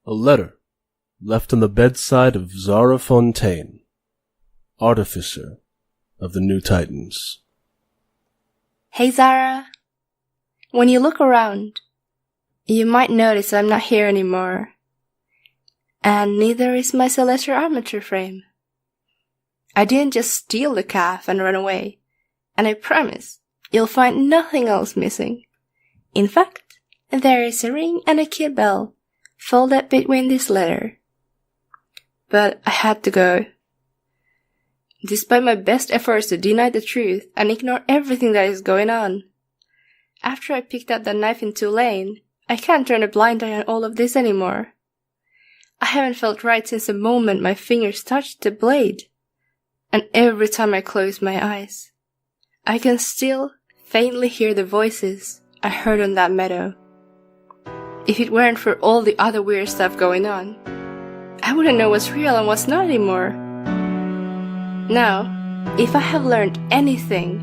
A letter left on the bedside of Zara Fontaine, artificer of the New Titans. Hey Zara, when you look around, you might notice I'm not here anymore. And neither is my celestial armature frame. I didn't just steal the calf and run away, and I promise you'll find nothing else missing. In fact, there is a ring and a key bell folded between this letter. But I had to go. Despite my best efforts to deny the truth and ignore everything that is going on. After I picked up that knife in Tulane, I can't turn a blind eye on all of this anymore. I haven't felt right since the moment my fingers touched the blade. And every time I close my eyes, I can still faintly hear the voices I heard on that meadow. If it weren't for all the other weird stuff going on, I wouldn't know what's real and what's not anymore. Now, if I have learned anything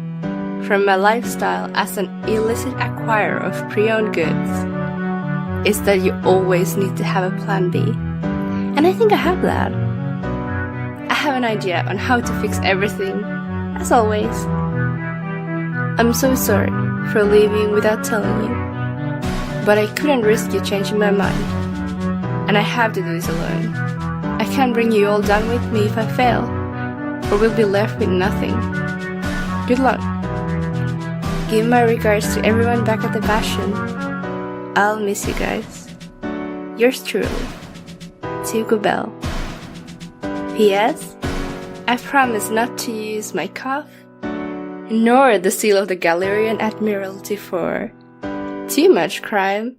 from my lifestyle as an illicit acquirer of pre-owned goods, it's that you always need to have a plan B. And I think I have that. I have an idea on how to fix everything, as always. I'm so sorry for leaving without telling you, but I couldn't risk you changing my mind, and I have to do this alone. I can't bring you all down with me if I fail, or we'll be left with nothing. Good luck. Give my regards to everyone back at the Bastion. I'll miss you guys. Yours truly, Tuco Bell. P.S. I promise not to use my cough, nor the seal of the Galerian Admiralty for too much crime.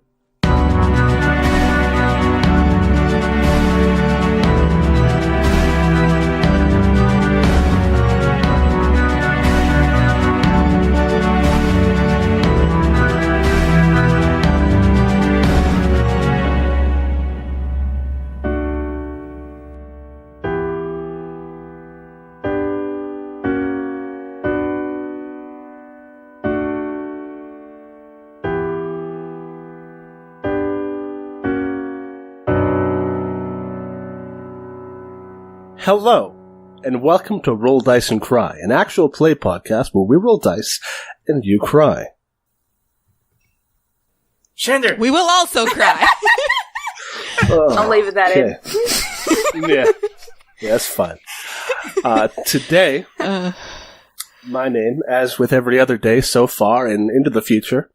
Hello, and welcome to Roll Dice and Cry, an actual play podcast where we roll dice and you cry. Shander! We will also cry. I'll leave it that in. Yeah, that's fine. Today, my name, as with every other day so far and into the future,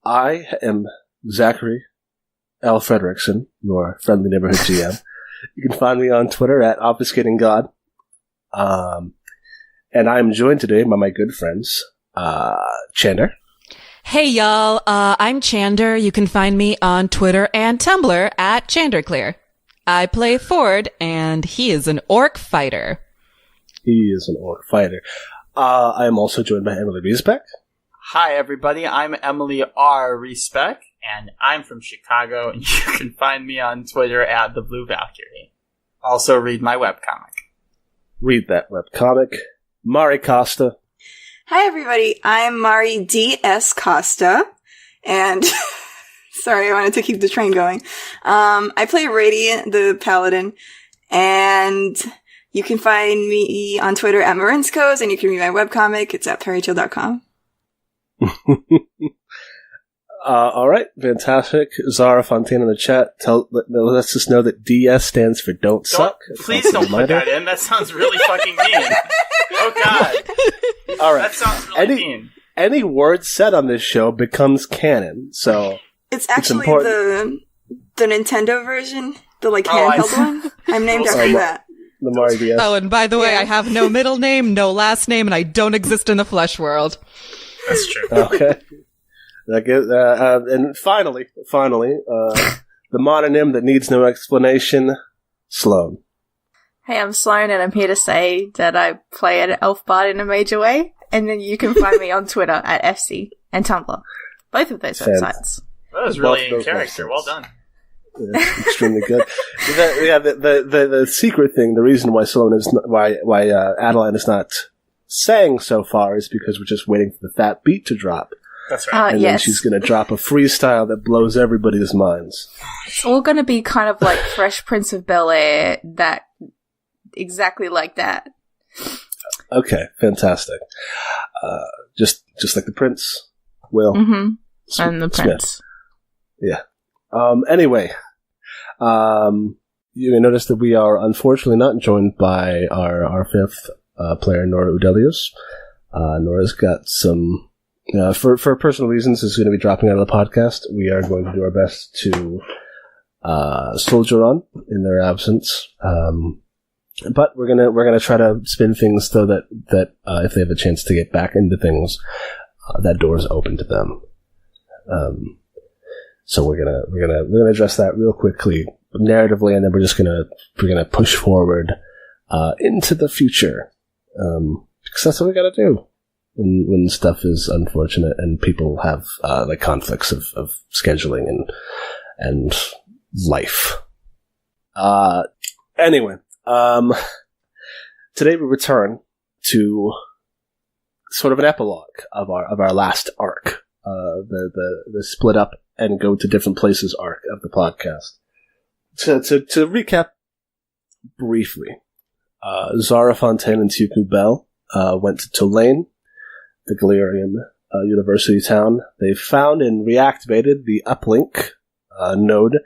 I am Zachary L. Fredrickson, your friendly neighborhood GM. You can find me on Twitter at ObfuscatingGod. And I'm joined today by my good friends, Chander. Hey, y'all. I'm Chander. You can find me on Twitter and Tumblr at ChanderClear. I play Ford, and he is an orc fighter. He is an orc fighter. I am also joined by Emily Riesbeck. Hi, everybody. I'm Emily R. Riesbeck, and I'm from Chicago, and you can find me on Twitter at The Blue Valkyrie. Also, read my webcomic. Read that webcomic. Mari Costa. Hi, everybody. I'm Mari D.S. Costa, and sorry, I wanted to keep the train going. I play Radiant, the Paladin, and you can find me on Twitter at Marinskos, and you can read my webcomic. It's at perrychill.com. All right, fantastic. Zara Fontaine in the chat lets us know that DS stands for Don't Suck. Please don't put that in. That sounds really fucking mean. Oh, God. All right. That sounds really mean. Any word said on this show becomes canon, so it's actually the Nintendo version, the handheld one. I'm named after that. The Mari DS. Oh, and by the way, I have no middle name, no last name, and I don't exist in the flesh world. That's true. Okay. And finally, the mononym that needs no explanation, Sloan. Hey, I'm Sloan, and I'm here to say that I play an elf bard in a major way, and then you can find me on Twitter at FC and Tumblr. Both of those websites. That was really in character. Well done. Yeah, extremely good. The secret thing, the reason why Sloan is why Adeline is not saying so far is because we're just waiting for the fat beat to drop. That's right. And then she's going to drop a freestyle that blows everybody's minds. It's all going to be kind of like Fresh Prince of Bel-Air, that exactly like that. Okay, fantastic. Just like the Prince, Will. Mm-hmm. And the Prince. Yeah. Anyway, you may notice that we are unfortunately not joined by our fifth player, Nora Udelius. Nora's got some, for personal reasons, is going to be dropping out of the podcast. We are going to do our best to soldier on in their absence. But we're gonna try to spin things so that if they have a chance to get back into things, that door is open to them. So we're gonna address that real quickly, narratively, and then we're gonna push forward into the future, because that's what we gotta do when stuff is unfortunate and people have like conflicts of scheduling and life. Anyway. Today we return to sort of an epilogue of our last arc, the split up and go to different places arc of the podcast. To recap briefly, Zara Fontaine and Tuku Bell went to Tulane, the Galerian university town. They found and reactivated the uplink node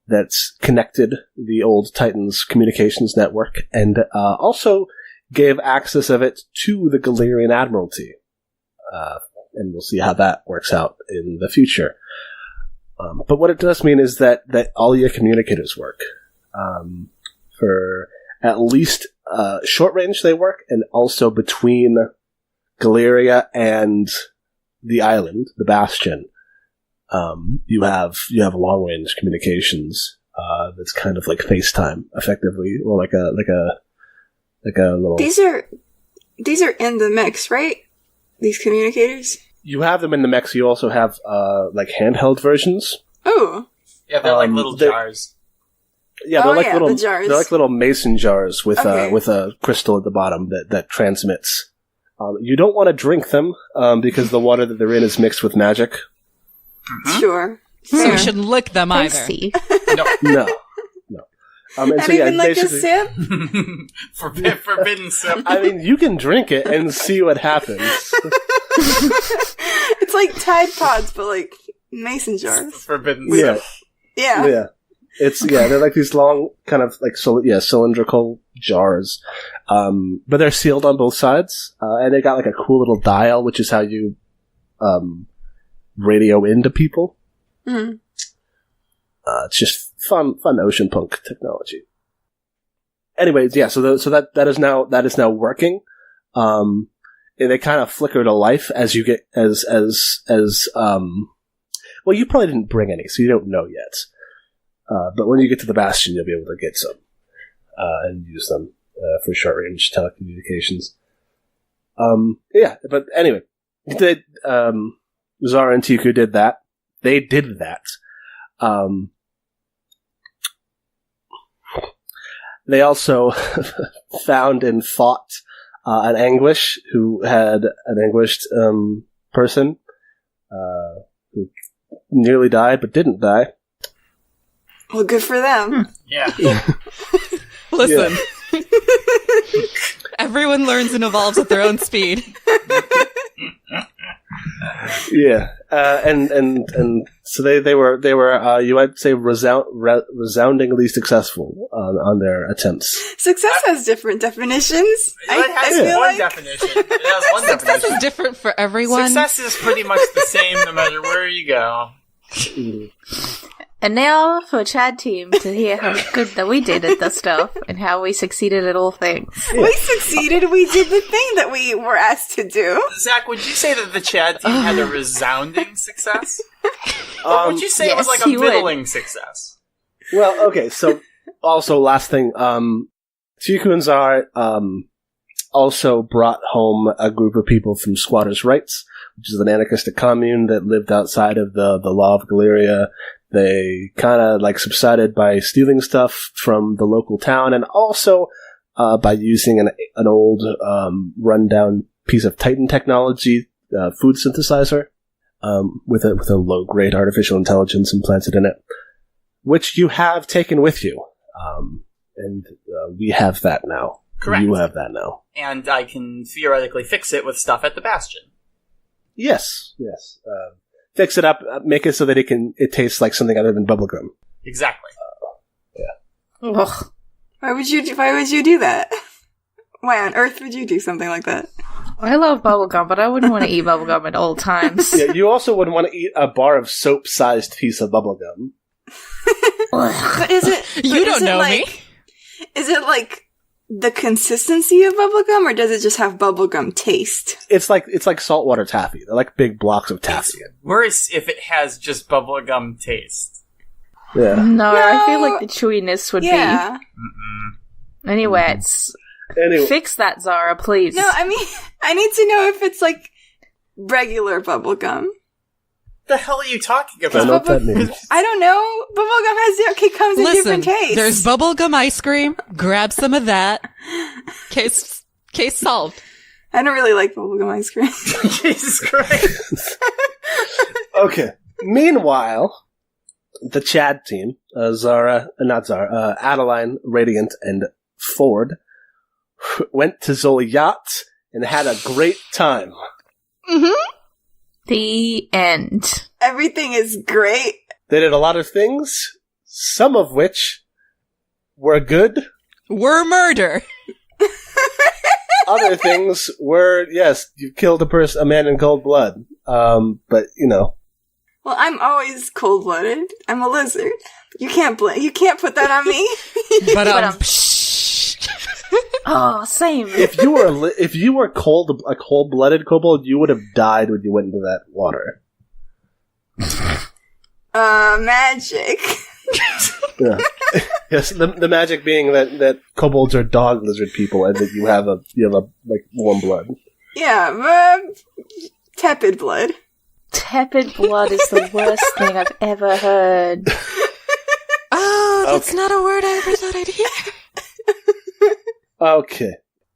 that's connected the old Titans communications network, and also gave access of it to the Galerian Admiralty. And we'll see how that works out in the future. But what it does mean is that all your communicators work. For at least short range they work, and also between Galeria and the island, the Bastion. You have long range communications that's kind of like FaceTime, effectively, or like a little. These are in the mix, right? These communicators. You have them in the mix. You also have like handheld versions. Oh. Yeah, they're like little jars. Yeah, they're like little the jars. They're like little mason jars with a crystal at the bottom that transmits. You don't want to drink them because the water that they're in is mixed with magic. Mm-hmm. Sure. So Fair. you shouldn't lick them either. Tasty. No. And Not even like a sip? Forbidden sip. I mean, you can drink it and see what happens. It's like Tide Pods, but like mason jars. Forbidden sip. Yeah. They're like these long, kind of like cylindrical jars, but they're sealed on both sides, and they got like a cool little dial, which is how you radio into people. Mm-hmm. It's just fun ocean punk technology. Anyways, yeah. So that is now working. And they kind of flicker to life as you get as well. You probably didn't bring any, so you don't know yet. But when you get to the Bastion, you'll be able to get some and use them for short range telecommunications. But anyway, Zara and Tuku did that. They did that. They also found and fought an Anguish who had an anguished person who nearly died but didn't die. Well, good for them. Yeah. Listen. Everyone learns and evolves at their own speed. Yeah, and so they were you might say resoundingly successful on their attempts. Success has different definitions. It has one definition. It has one Success definition. is different for everyone. Success is pretty much the same no matter where you go. And now for Chad team to hear how good that we did at the stuff and how we succeeded at all things. We succeeded. We did the thing that we were asked to do. Zach, would you say that the Chad team had a resounding success? Or would you say it was yes, like a you would. middling success? Well, okay, so also last thing, Tuku and Zara also brought home a group of people from Squatters' Rights, which is an anarchistic commune that lived outside of the law of Galeria. They kind of like subsided by stealing stuff from the local town, and also by using an old rundown piece of Titan technology, food synthesizer. with a low-grade artificial intelligence implanted in it, which you have taken with you. And we have that now. Correct. You have that now. And I can theoretically fix it with stuff at the Bastion. Yes. Fix it up, make it so that it tastes like something other than bubblegum. Exactly. Ugh. Why would you do that? Why on earth would you do something like that? I love bubblegum, but I wouldn't want to eat bubblegum at all times. Yeah, you also would want to eat a bar of soap-sized piece of bubblegum. But is it? You don't know me. Is it like the consistency of bubblegum, or does it just have bubblegum taste? It's like saltwater taffy. They're like big blocks of taffy. It's worse if it has just bubblegum taste. Yeah. No, I feel like the chewiness would Yeah. be. Anyway, fix that, Zara, please. No, I mean, I need to know if it's like regular bubblegum. The hell are you talking I don't know about? what that means. I don't know. Bubblegum comes in Listen, different tastes. there's bubblegum ice cream. Grab some of that. Case solved. I don't really like bubblegum ice cream. Jesus Christ. Okay. Meanwhile, the Chad team, Adeline, Radiant, and Ford, went to Zoliat and had a great time. Mm-hmm. The end. Everything is great. They did a lot of things, some of which were good. Were murder. Other things were, yes, you killed a man in cold blood. But, you know. Well, I'm always cold-blooded. I'm a lizard. You can't put that on me. But Oh, same. If you were a cold-blooded kobold, you would have died when you went into that water. Magic. Yeah. Yes, the magic being that kobolds are dog lizard people, and that you have a warm blood. Yeah, tepid blood. Tepid blood is the worst thing I've ever heard. oh, that's not a word I ever thought I'd hear. Okay.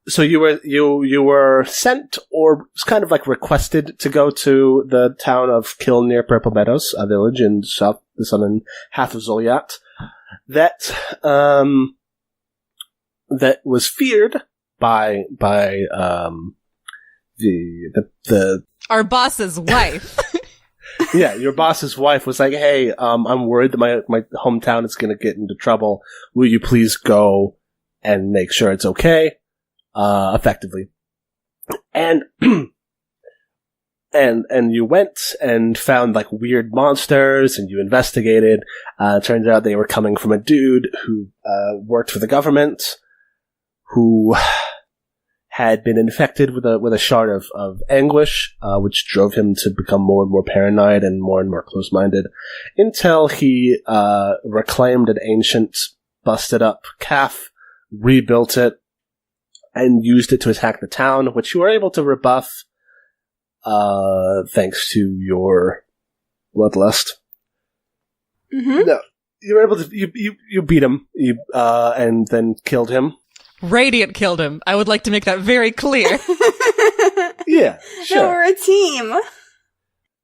So you were sent, or kind of like requested, to go to the town of Kiln near Purple Meadows, a village in the southern half of Zoliat, that was feared by the Our boss's wife. yeah, your boss's wife was like, "Hey, I'm worried that my hometown is going to get into trouble. Will you please go and make sure it's okay?" Effectively. And and you went and found like weird monsters, and you investigated. Turns out they were coming from a dude who worked for the government, who had been infected with a shard of anguish, which drove him to become more and more paranoid and more close-minded, until he reclaimed an ancient, busted-up calf, rebuilt it, and used it to attack the town, which you were able to rebuff, thanks to your bloodlust. Mm-hmm. No, you were able to you beat him, and then killed him. Radiant killed him. I would like to make that very clear. Yeah, No, sure. we're a team.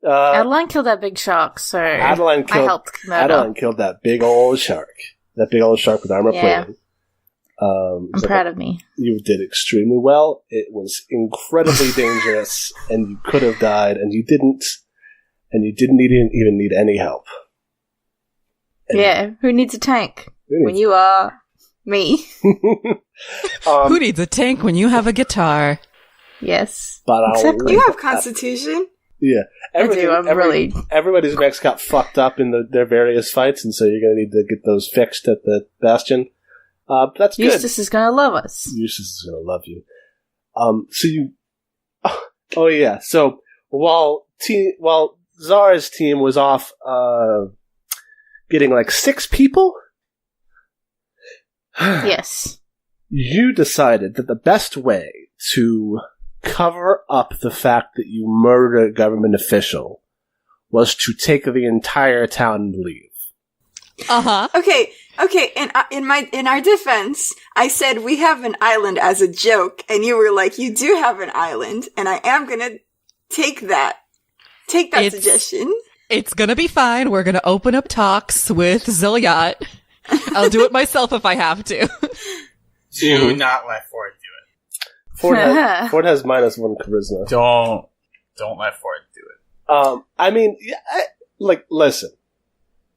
Adeline killed that big shark, so Adeline I helped murder. Adeline killed that big old shark. That big old shark with armor Yeah. plating. I'm proud of me. You did extremely well. It was incredibly dangerous, and you could have died, and you didn't. And you didn't even need any help. And Yeah, who needs a tank who when needs- you are me? Who needs a tank when you have a guitar? Yes. But Exactly. You have constitution. Yeah, I do, I'm really... Everybody's mechs got fucked up in their various fights, and so you're going to need to get those fixed at the Bastion. That's good. Eustace is gonna love us. Eustace is going to love you. So you... Oh, yeah. So while Zara's team was off getting like 6 people, Yes. you decided that the best way to cover up the fact that you murdered a government official was to take the entire town and leave. Uh-huh. Okay. In our defense, I said we have an island as a joke, and you were like, "You do have an island, and I am gonna take that Take that It's- suggestion. It's gonna be fine. We're gonna open up talks with Zilliot. I'll do it myself if I have to. Do not let Ford do it. Ford has -1 charisma. Don't let Ford do it. I mean, listen.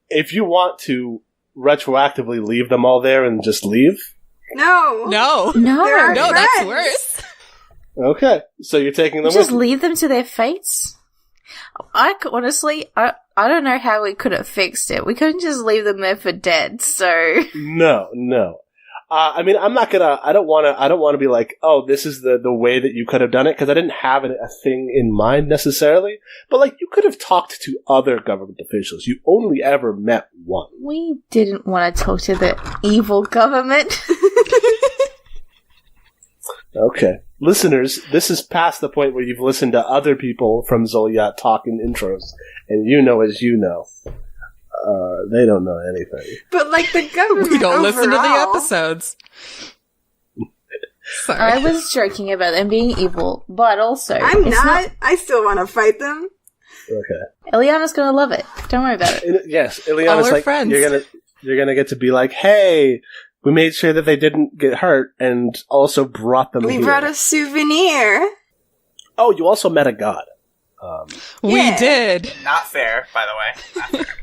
If you want to retroactively leave them all there and just leave, No. No. No. They're our No, that's friends. worse. okay. So you're taking them Just with you. leave them to their fates. Honestly, I don't know how we could have fixed it. We couldn't just leave them there for dead. So No. I mean, I don't want to be like, oh, this is the way that you could have done it, because I didn't have a thing in mind necessarily. But, like, you could have talked to other government officials. You only ever met one. we didn't want to talk to the evil government. Okay. Listeners, this is past the point where you've listened to other people from Zoliat talk in intros, and you know as you know. They don't know anything. But like the government We don't listen to the overall- episodes. Sorry. I was joking about them being evil, but also I'm it's not. I still want to fight them. Okay. Eliana's gonna love it. Don't worry about it. Yes, Ileana's we're like, friends. you're gonna get to be like, hey, we made sure that they didn't get hurt, and also brought them We here. brought a souvenir. Oh, you also met a god. We Yeah. did. Not fair, by the way. Not fair.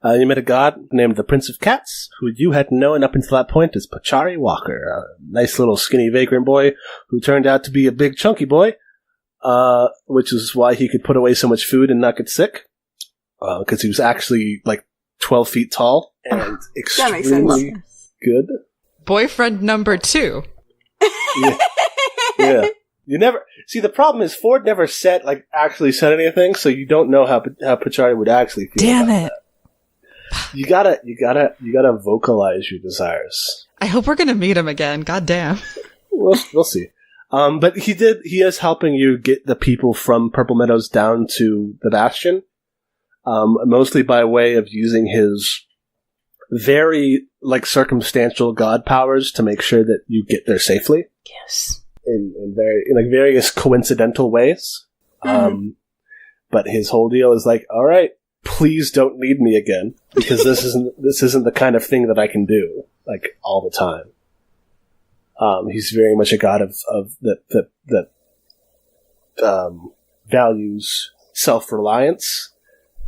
You met a god named the Prince of Cats, who you had known up until that point as Pachari Walker, a nice little skinny vagrant boy who turned out to be a big chunky boy, which is why he could put away so much food and not get sick, because he was actually like 12 feet tall and makes extremely good. Boyfriend number 2. Yeah. You never see. The problem is Ford never actually said anything, so you don't know how Pachari would actually feel. Damn about it. that. You gotta vocalize your desires. I hope we're gonna meet him again. God damn. We'll see. But he is helping you get the people from Purple Meadows down to the Bastion, mostly by way of using his very circumstantial god powers to make sure that you get there safely. Yes. In various coincidental ways. But his whole deal is like, all right, please don't need me again, because this isn't the kind of thing that I can do all the time. He's very much a god of that values self-reliance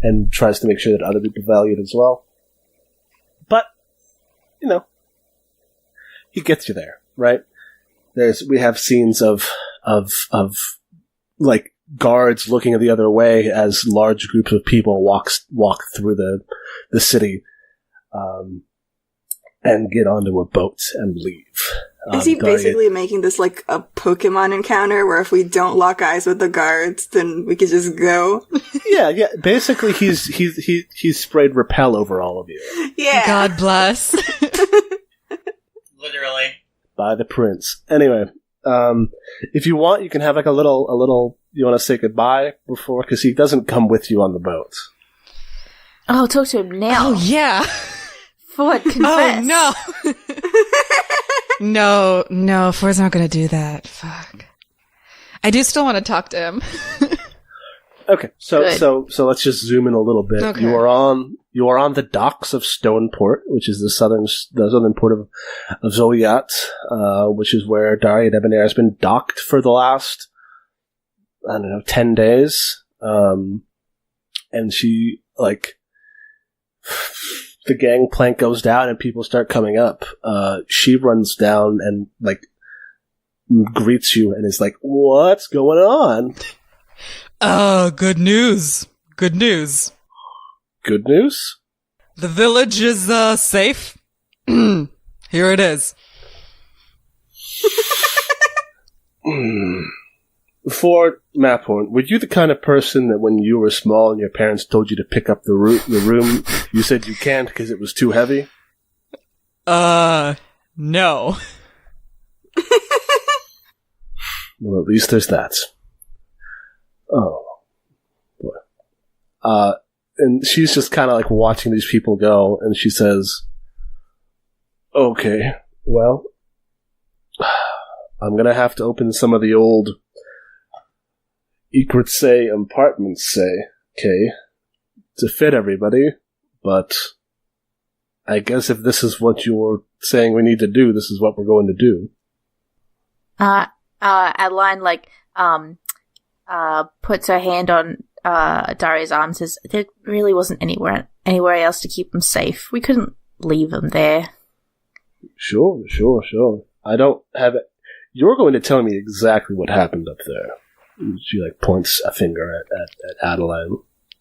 and tries to make sure that other people value it as well. But he gets you there, right? We have scenes of guards looking the other way as large groups of people walk through the city, and get onto a boat and leave. Is he Daria- basically making this like a Pokemon encounter where if we don't lock eyes with the guards, then we could just go? Yeah. Basically, he's sprayed repel over all of you Yeah. God bless. Literally. by the prince. Anyway, if you want, you can have a little. You want to say goodbye before, because he doesn't come with you on the boat. Oh, talk to him now. Oh, yeah. Ford, confess. Oh, no. No, Ford's not gonna do that. Fuck. I do still want to talk to him. Okay, so Good. so let's just zoom in a little bit. Okay. You are on the docks of Stoneport, which is the southern port of Zoliat, which is where Daria Debonair has been docked for the last 10 days. And she the gangplank goes down and people start coming up. She runs down and greets you and is like, "What's going on?" Oh, good news. Good news. Good news? The village is, safe. Here it is. Ford Maphorn, were you the kind of person that when you were small and your parents told you to pick up the room, you said you can't because it was too heavy? No. Well, at least there's that. Oh. Boy. And she's just kind of watching these people go, and she says, "Okay, well, I'm gonna have to open some of the old say apartments say, okay, to fit everybody, but I guess if this is what you're saying we need to do, this is what we're going to do. Adeline, puts her hand on Daria's arm and says, there really wasn't anywhere else to keep them safe. We couldn't leave them there. Sure. I don't have it. You're going to tell me exactly what happened up there. She, points a finger at Adeline.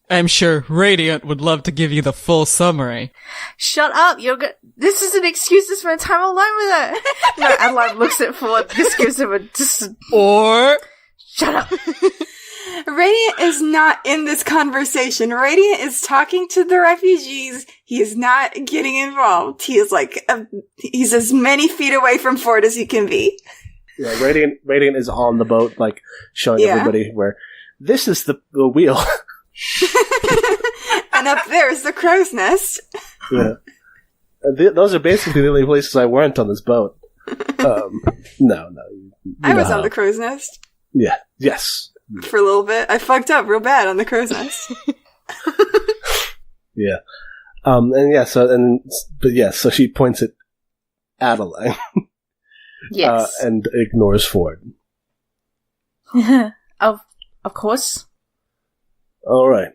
I'm sure Radiant would love to give you the full summary. Shut up! This is an excuse to spend time alone with her! No, Adeline looks at Ford, just gives him Or... Shut up! Radiant is not in this conversation. Radiant is talking to the refugees. He is not getting involved. He is he's as many feet away from Ford as he can be. Yeah, Radiant is on the boat, showing everybody where this is the wheel. And up there is the crow's nest. Yeah. Those are basically the only places I weren't on this boat. No. I was on the crow's nest. Yeah. Yes. For a little bit. I fucked up real bad on the crow's nest. Yeah. So she points at Adeline. Yes. And ignores Ford. Of course. All right.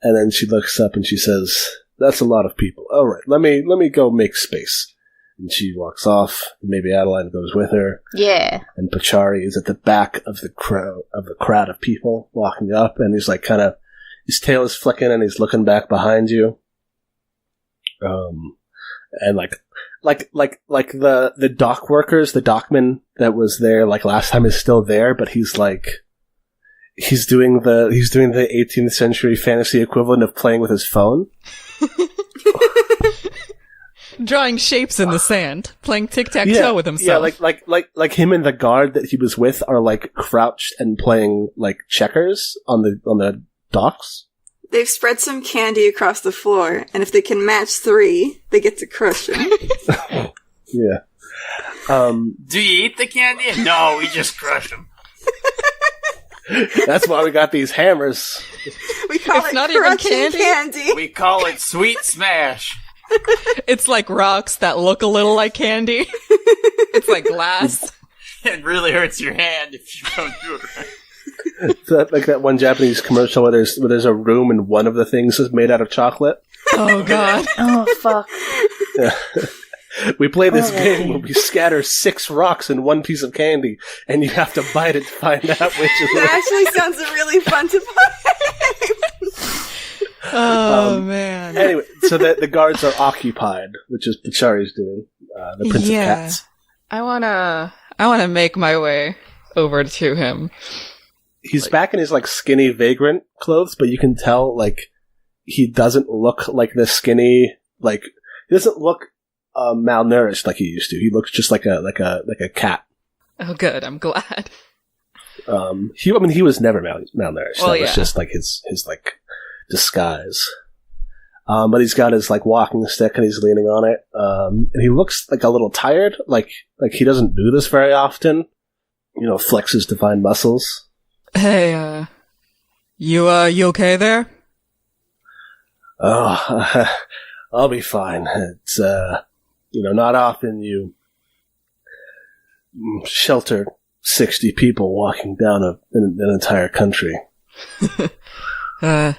And then she looks up and she says, that's a lot of people. All right, let me go make space. And she walks off. Maybe Adeline goes with her. Yeah. And Pachari is at the back of the crowd of people walking up, and he's his tail is flicking, and he's looking back behind you. And the dock workers, the dockman that was there last time is still there, but he's doing the 18th century fantasy equivalent of playing with his phone. Drawing shapes in the sand, playing tic-tac-toe with himself. Yeah, like him and the guard that he was with are crouched and playing checkers on the docks. They've spread some candy across the floor, and if they can match 3, they get to crush him. Yeah. Do you eat the candy? No, we just crush them. That's why we got these hammers. We call It's it not even crushing candy. We call it sweet smash. It's like rocks that look a little like candy. It's like glass. It really hurts your hand if you don't do it right. It's like that one Japanese commercial where there's a room and one of the things is made out of chocolate. Oh, God. Oh, fuck. Yeah. We play this game where we scatter 6 rocks in one piece of candy, and you have to bite it to find out which is That actually sounds really fun to play. Oh, man. Anyway, so the guards are occupied, which is Pachari's doing, the Prince of Cats. I wanna make my way over to him. He's back in his skinny vagrant clothes, but you can tell he doesn't look like the skinny he doesn't look malnourished like he used to. He looks just like a cat. Oh, good. I'm glad. He was never malnourished. Well, that was just his disguise. But he's got his walking stick and he's leaning on it. And he looks a little tired. Like he doesn't do this very often. Flexes divine muscles. Hey, you okay there? Oh, I'll be fine. It's, not often you shelter 60 people walking down an entire country. I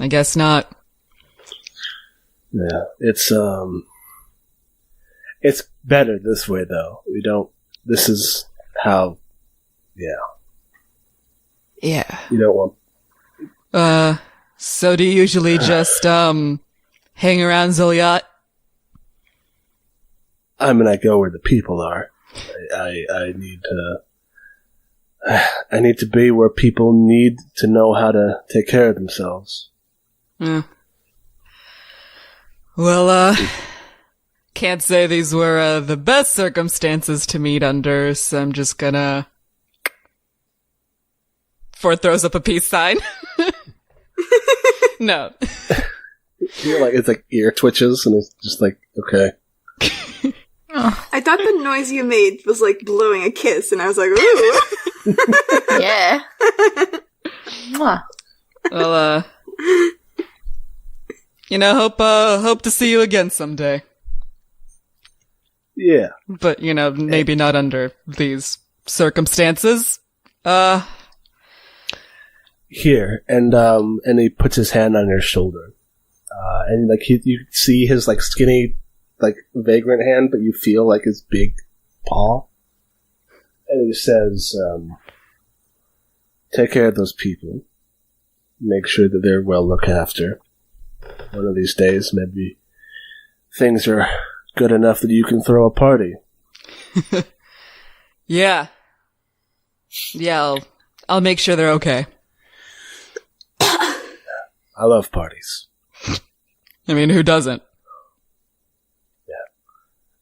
guess not. Yeah, it's better this way, though. This is how, Yeah. You don't want... So do you usually just, hang around Ziliot? I go where the people are. I need to be where people need to know how to take care of themselves. Well, can't say these were, the best circumstances to meet under, so I'm just gonna... Ford throws up a peace sign. No. It's ear twitches, and it's just okay. I thought the noise you made was like blowing a kiss, and I was like, ooh. Yeah. Mwah. Well, hope to see you again someday. Yeah. But, maybe not under these circumstances. Here, and he puts his hand on your shoulder. And like you see his like skinny, like vagrant hand, but you feel like his big paw. And he says, take care of those people. Make sure that they're well looked after. One of these days, maybe things are good enough that you can throw a party. Yeah. Yeah, I'll make sure they're okay. I love parties. I mean, who doesn't? Yeah.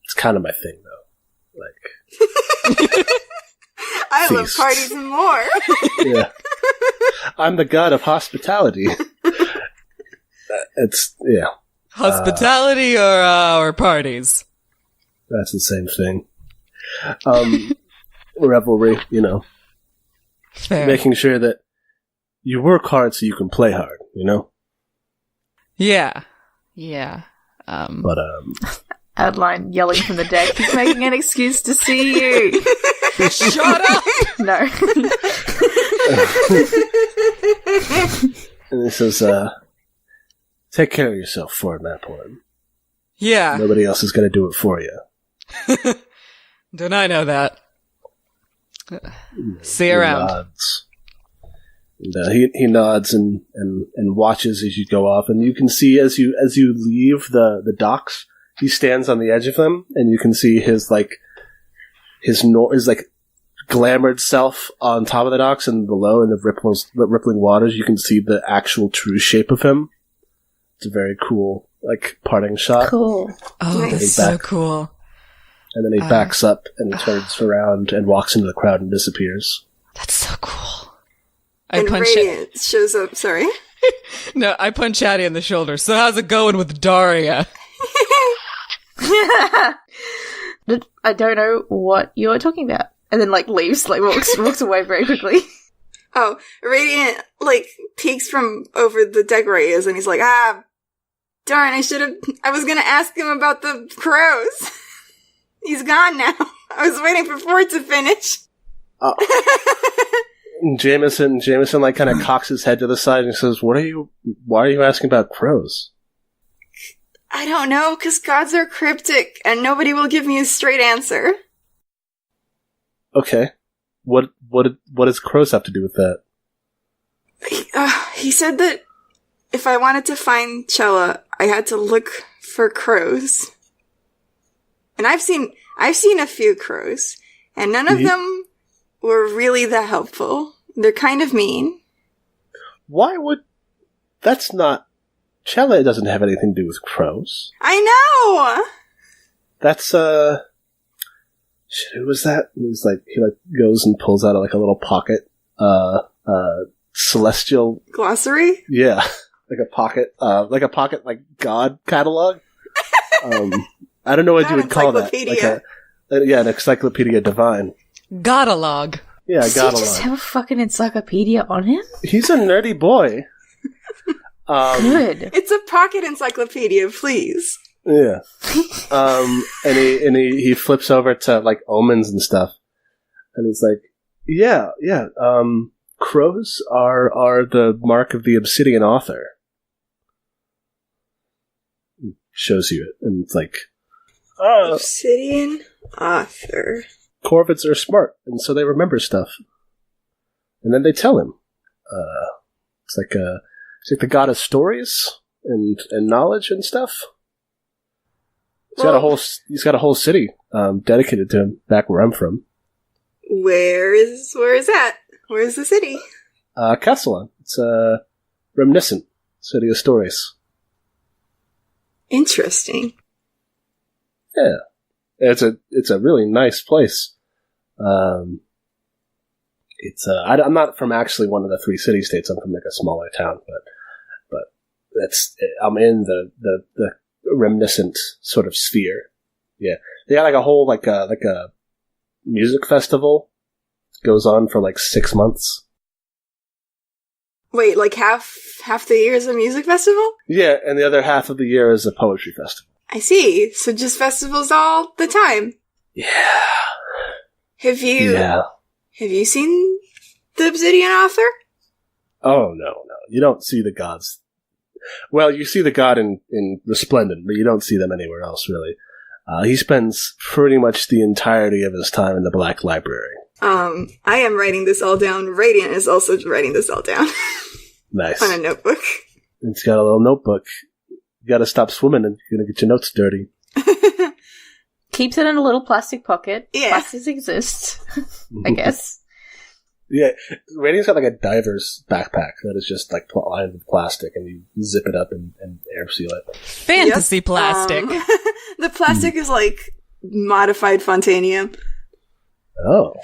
It's kind of my thing, though. Like... I love feasts. parties and more. Yeah. I'm the god of hospitality. It's, yeah. Hospitality or parties? That's the same thing. Revelry, Fair. making sure that you work hard so you can play hard, Yeah. Yeah. But, Adeline yelling from the deck. He's making an excuse to see you. Shut up! No. and he says, take care of yourself, Ford Maport. Yeah. Nobody else is going to do it for you. Don't I know that? See you He around. nods. And, he nods and watches as you go off, and you can see as you leave the docks, he stands on the edge of them, and you can see his glamored self on top of the docks, and below in the rippling waters, you can see the actual true shape of him. It's a very cool parting shot. Cool. Oh, Nice. that's so cool. And then he backs up and turns around and walks into the crowd and disappears. That's so cool. I And punch Radiant shows up, sorry. No, I punch Hattie in the shoulder. So how's it going with Daria? I don't know what you're talking about. And then, leaves, walks away very quickly. Oh, Radiant, peeks from over the deck where he is, and he's like, darn, I was gonna ask him about the crows. He's gone now. I was waiting for Ford to finish. Jameson kind of cocks his head to the side and says, why are you asking about crows? I don't know, because gods are cryptic, and nobody will give me a straight answer. Okay. What does crows have to do with that? He said that if I wanted to find Chella, I had to look for crows. And I've seen a few crows, and none of them were really that helpful. They're kind of mean. That's not... Chella doesn't have anything to do with crows. I know! That's, shit, who was that? And he goes and pulls out a little pocket, celestial... Glossary? Yeah. A pocket, God catalog. I don't know what Not you would call that. encyclopedia. An encyclopedia divine. Godalog. Yeah, Does he catalog. just have a fucking encyclopedia on him? He's a nerdy boy. Good. It's a pocket encyclopedia, please. Yeah. And he flips over to omens and stuff, and he's like, yeah. Crows are the mark of the obsidian author. Shows you it, and it's Obsidian author. Corvids are smart, and so they remember stuff, and then they tell him. It's like the god of stories and knowledge and stuff. He's got a whole city dedicated to him back where I'm from. Where is that? Where's the city? Castellan. It's a reminiscent city of stories. Interesting. Yeah, it's a really nice place. I'm not from actually one of the 3 city states. I'm from a smaller town, but I'm in the reminiscent sort of sphere, Yeah, they got like a whole like a music festival. It goes on for like 6 months. Wait, like half the year is a music festival? Yeah, and the other half of the year is a poetry festival. I see. So just festivals all the time. Yeah. Have you seen the Obsidian Author? Oh, no. You don't see the gods. Well, you see the god in Resplendent, but you don't see them anywhere else, really. He spends pretty much the entirety of his time in the Black Library. I am writing this all down. Radiant is also writing this all down. Nice. On a notebook. It's got a little notebook. You gotta stop swimming and you're gonna get your notes dirty. Keeps it in a little plastic pocket. Yeah. Plastics exist, I guess. Yeah, Radiant's got like a diver's backpack that is just like lined with plastic, and you zip it up and air seal it. Fantasy plastic. The plastic is like modified Fontanium. Oh.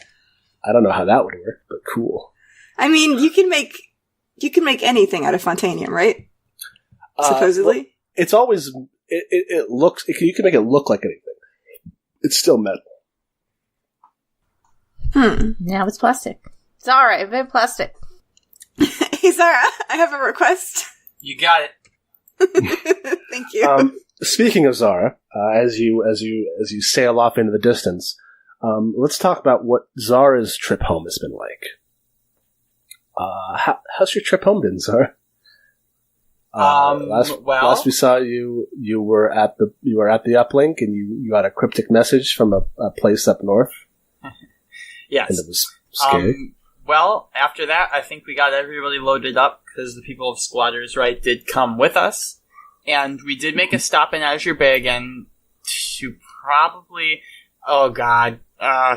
I don't know how that would work, but cool. I mean, you can make anything out of Fontanium, right? Supposedly. Well, it's always it looks. You can make it look like anything. It's still metal. Now it's plastic. Zara, invent plastic. Hey, Zara, I have a request. You got it. Thank you. Speaking of Zara, as you sail off into the distance, let's talk about what Zara's trip home has been like. How's your trip home been, Zara? Last we saw you were at the uplink, and you got a cryptic message from a place up north. Yes, and it was scary. Well, after that, I think we got everybody loaded up because the people of Squatters' Right did come with us, and we did make a stop in Azure Bay again to probably. Oh God.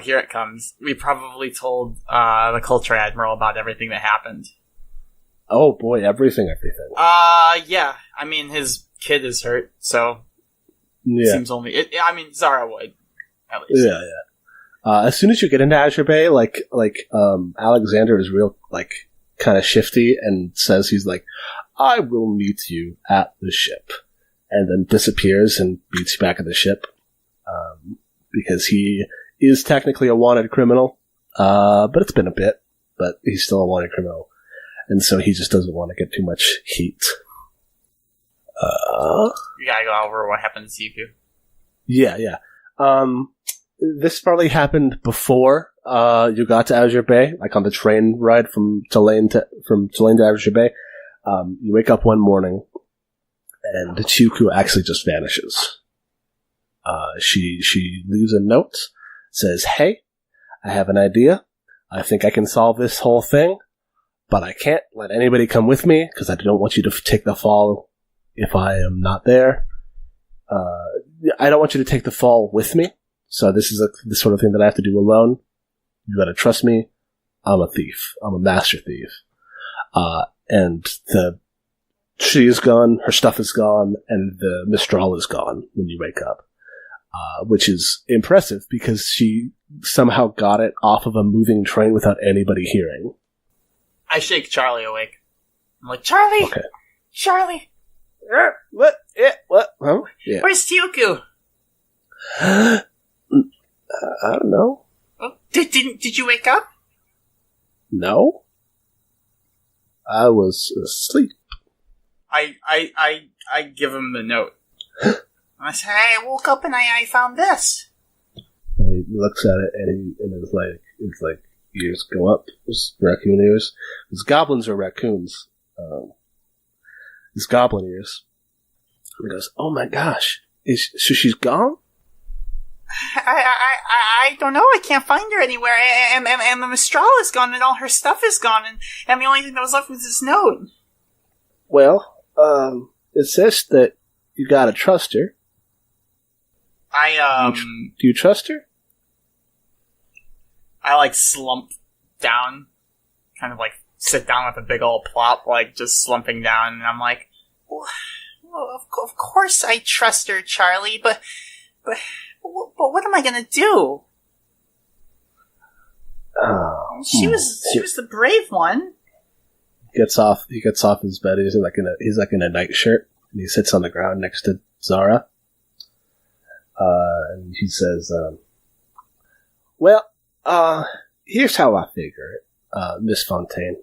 Here it comes. We probably told the Culture Admiral about everything that happened. Oh boy, everything. Yeah. I mean, his kid is hurt, so it seems only. Zara would, at least. Yeah. As soon as you get into Azure Bay, Alexander is real, kind of shifty and says he's like, I will meet you at the ship, and then disappears and meets you back at the ship, because he is technically a wanted criminal, but it's been a bit, but he's still a wanted criminal. And so he just doesn't want to get too much heat. You gotta go over what happened to Siku. Yeah. This probably happened before you got to Azure Bay, like on the train ride from Tulane to Azure Bay. You wake up one morning, and Chiku actually just vanishes. She leaves a note, says, "Hey, I have an idea. I think I can solve this whole thing, but I can't let anybody come with me because I don't want you to take the fall if I am not there. I don't want you to take the fall with me. So this is the sort of thing that I have to do alone. You gotta trust me. I'm a thief. I'm a master thief." And she is gone, her stuff is gone, and the Mistral is gone when you wake up. Which is impressive because she somehow got it off of a moving train without anybody hearing. I shake Charlie awake. I'm like, Charlie! Okay. Charlie! What? Yeah, what? Huh? Yeah. Where's Tiuku? I don't know. Oh, did you wake up? No. I was asleep. I give him the note. I say, hey, I woke up and I found this. And he looks at it and it's like ears go up. There's raccoon ears. Because goblins are raccoons. These goblin ears. And he goes, "Oh my gosh. So she's gone?" I don't know. I can't find her anywhere. And the Mistral is gone and all her stuff is gone. And the only thing that was left was this note. Well, it says that you gotta trust her. Do you trust her? I slump down, kind of sit down with a big old plop, just slumping down, and I'm like, well, of course I trust her, Charlie, but what am I gonna do? She was the brave one. He gets off his bed. He's in a nightshirt, and he sits on the ground next to Zara. And he says, well, here's how I figure it, Miss Fontaine.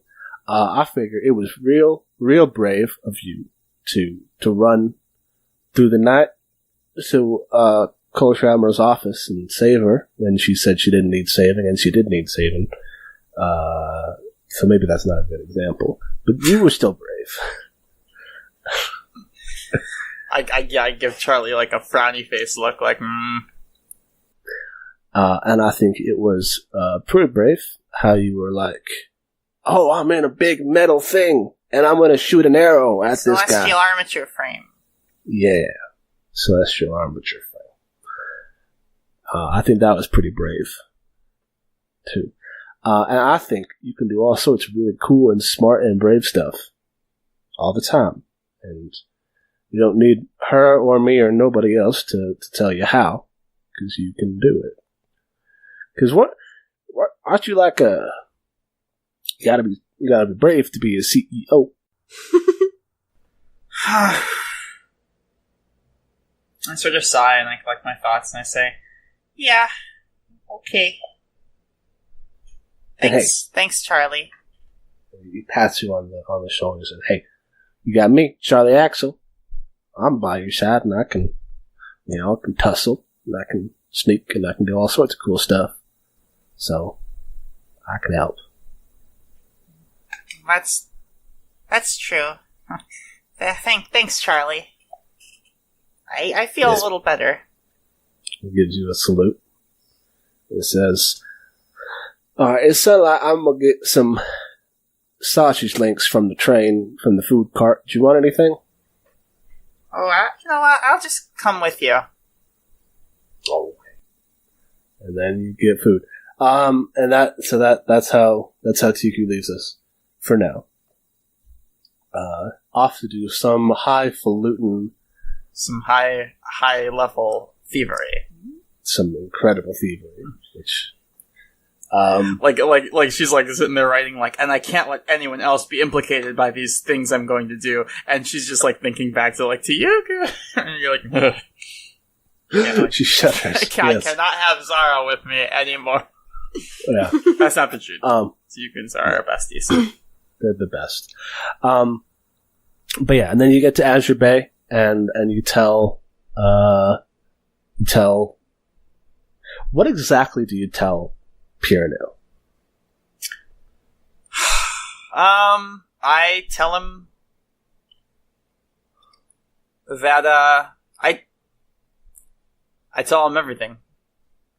I figure it was real brave of you to run through the night to Cole Schramer's office and save her when she said she didn't need saving, and she did need saving. So maybe that's not a good example, but you were still brave. I give Charlie like a frowny face look, like, And I think it was pretty brave how you were like, oh, I'm in a big metal thing, and I'm going to shoot an arrow at this guy. Celestial armature frame. Yeah, celestial armature frame. I think that was pretty brave, too. And I think you can do all sorts of really cool and smart and brave stuff all the time. And you don't need her or me or nobody else to tell you how, because you can do it. Because what aren't you like a... You gotta be brave to be a CEO. I sort of sigh and I collect my thoughts and I say, yeah, okay. Thanks, Charlie. He pats you on the shoulder and says, hey, you got me, Charlie Axel. I'm by your side and I can tussle and I can sneak and I can do all sorts of cool stuff. So, I can help. That's true. Thanks, Charlie. I feel a little better. He gives you a salute. It says, alright, it sounds like I'm gonna get some sausage links from the train, from the food cart. Do you want anything? Oh, you know what? I'll just come with you. Oh. And then you get food. And that's how TQ leaves us for now. Off to do some highfalutin, some high level thievery. Some incredible thievery, which like she's like sitting there writing like, and I can't let anyone else be implicated by these things I'm going to do, and she's just like thinking back to like Tiyuka, and you're like, yeah, like she shudders. I cannot have Zara with me anymore. Yeah, that's not the truth. Tiyuka and Zara are besties. They're the best. But yeah, and then you get to Azure Bay, and you tell what exactly do you tell Pierno? I tell him that I tell him everything.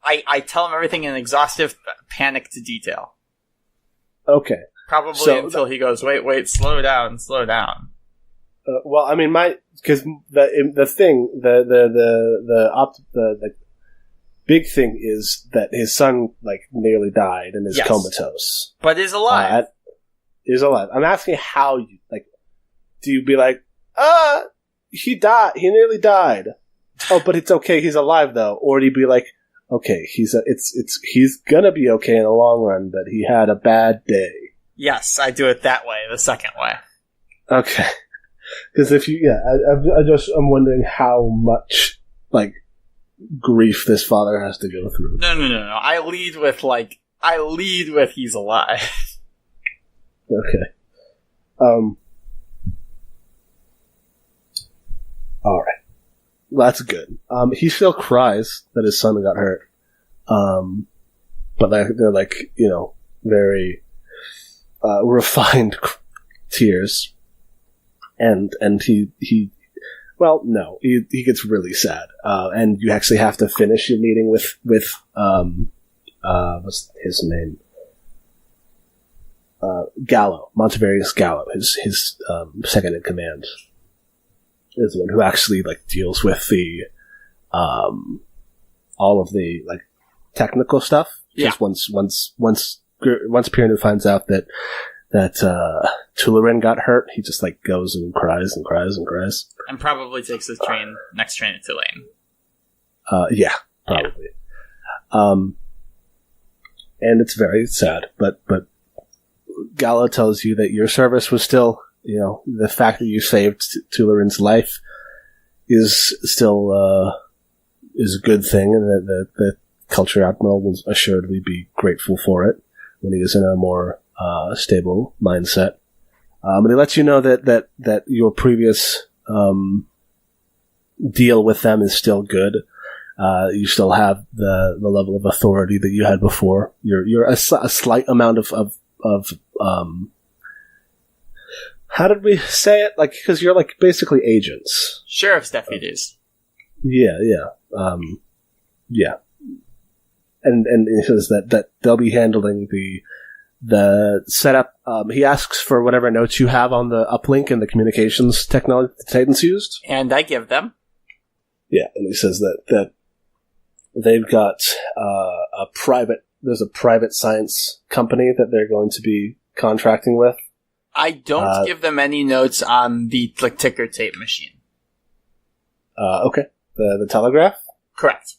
I tell him everything in exhaustive, panicked detail. Okay. Probably until he goes, wait, slow down. Well, I mean, because the big thing is that his son like nearly died and is comatose, but is alive. Is alive. I'm asking how you like. Do you be like, he died. He nearly died. Oh, but it's okay. He's alive though. Or do you be like, okay, he's gonna be okay in the long run, but he had a bad day. Yes, I do it that way, the second way. Okay. Because I'm wondering how much, like, grief this father has to go through. No. I lead with he's alive. Okay. Alright. That's good. He still cries that his son got hurt. But they're like, very, refined tears. And he gets really sad. And you actually have to finish your meeting with what's his name? Gallo, Monteverius Gallo, his second in command, is the one who actually like deals with the all of the like technical stuff. Yeah. Just once Pierno finds out that Tularin got hurt, he just like goes and cries and cries and cries. And probably takes the next train to Tulane. Yeah, probably. Yeah. And it's very sad, but Gallo tells you that your service was still, the fact that you saved Tularin's life is still, a good thing, and that the Culture Admiral will assuredly be grateful for it when he is in a more stable mindset. But he lets you know that your previous deal with them is still good. You still have the level of authority that you had before. You're a slight amount of how did we say it? Like, because you're like basically agents. Sheriff's deputies. Yeah. And he says that they'll be handling the setup. He asks for whatever notes you have on the uplink and the communications technology the Titans used. And I give them. Yeah, and he says that they've got there's a private science company that they're going to be contracting with. I don't give them any notes on the ticker tape machine. Okay. The telegraph? Correct.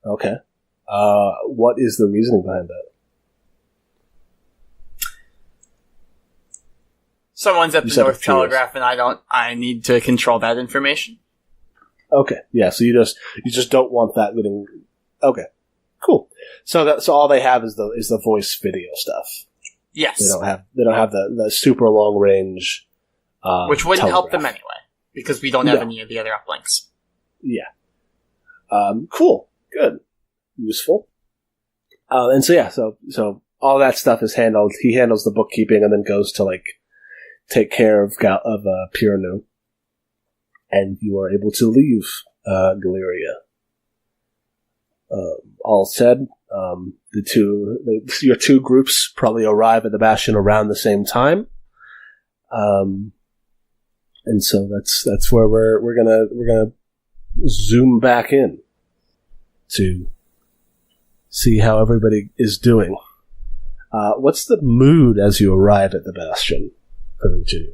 Okay. What is the reasoning behind that? Someone's at the North Telegraph, and I need to control that information. Okay. Yeah, so you just don't want that getting... Okay. Cool. So all they have is the voice video stuff. Yes. They don't have the super long range which wouldn't help them telegraph. anyway, because we don't have any of the other uplinks. Yeah. Cool. Good. Useful. And so all that stuff is handled. He handles the bookkeeping and then goes to take care of Piranu. And you are able to leave Galeria. All said, your two groups probably arrive at the Bastion around the same time. And so that's where we're gonna zoom back in to see how everybody is doing. What's the mood as you arrive at the Bastion for each of you?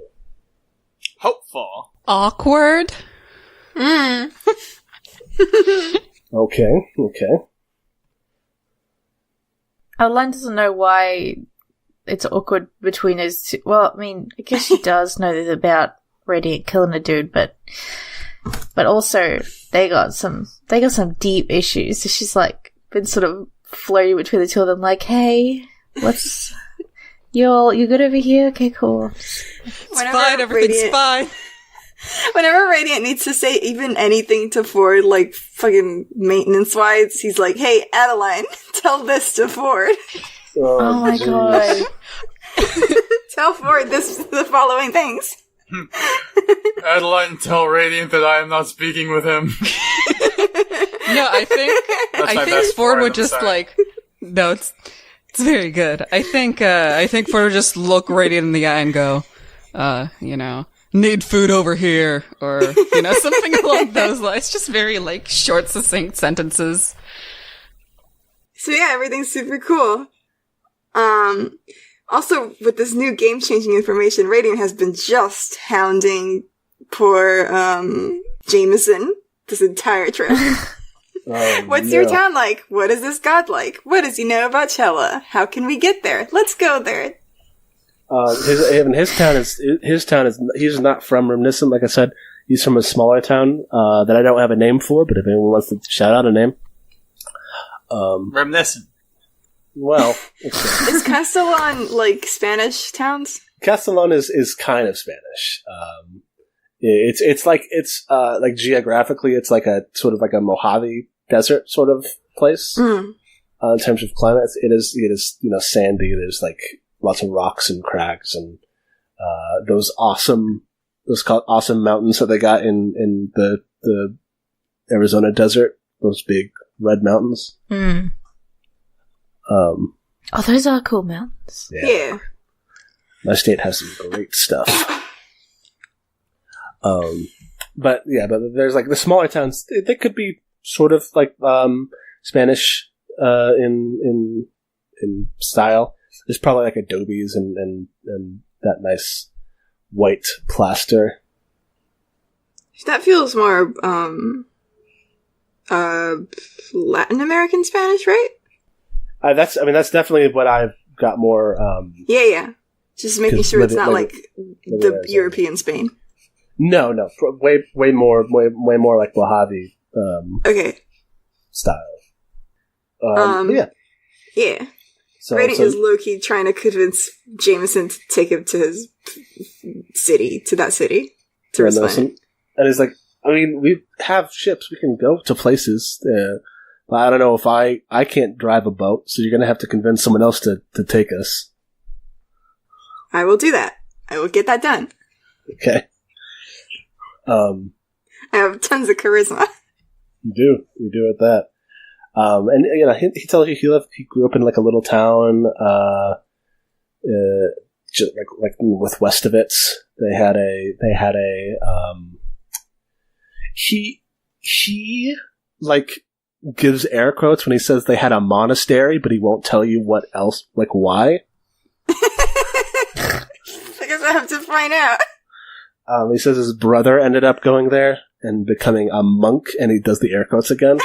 Hopeful. Awkward. Okay. Adeline doesn't know why it's awkward between us two. Well, I mean, I guess she does know this about Radiant killing a dude, but also they got some deep issues. So she's been sort of floating between the two of them, hey, what's you good over here? Okay, cool. It's fine, everything's fine. Whenever Radiant needs to say even anything to Ford, fucking maintenance-wise, he's like, hey, Adeline, tell this to Ford. Oh my god. Tell Ford the following things. Adeline, tell Radiant that I am not speaking with him. No, I think Ford would just no, it's very good. I think Ford would just look Radiant in the eye and go, need food over here, or, something along those lines. Just very, short, succinct sentences. So yeah, everything's super cool. Also, with this new game-changing information, Radiant has been just hounding poor, Jameson this entire trip. What's your town like? What is this god like? What does he know about Chella? How can we get there? Let's go there. His town is he's not from Reminiscent, like I said. He's from a smaller town that I don't have a name for, but if anyone wants to shout out a name. Reminiscent. Well, is Castellon Spanish towns? Castellon is kind of Spanish. It's geographically, it's a sort of a Mojave desert sort of place. In terms of climate, it is sandy. There's lots of rocks and crags and those awesome mountains that they got in the Arizona desert. Those big red mountains. Those are cool mountains. Yeah. My state has some great stuff. But there's the smaller towns. They could be sort of Spanish in style. There's probably adobes and that nice white plaster. That feels more Latin American Spanish, right? That's definitely what I've got more. Yeah. Just making sure it's not the European Spain. No, way more like Mojave. Okay. style. Yeah. So, Radiant is low-key trying to convince Jameson to take him to his city, to respond. And he's like, I mean, we have ships. We can go to places. But I don't know if I can't drive a boat, so you're going to have to convince someone else to take us. I will do that. I will get that done. Okay. I have tons of charisma. You do at that. And you know, he tells you he grew up in like a little town, just like with Westovitz. They had a he like gives air quotes when he says they had a monastery, but he won't tell you what else, like why. I guess I have to find out. He says his brother ended up going there and becoming a monk, and he does the air quotes again.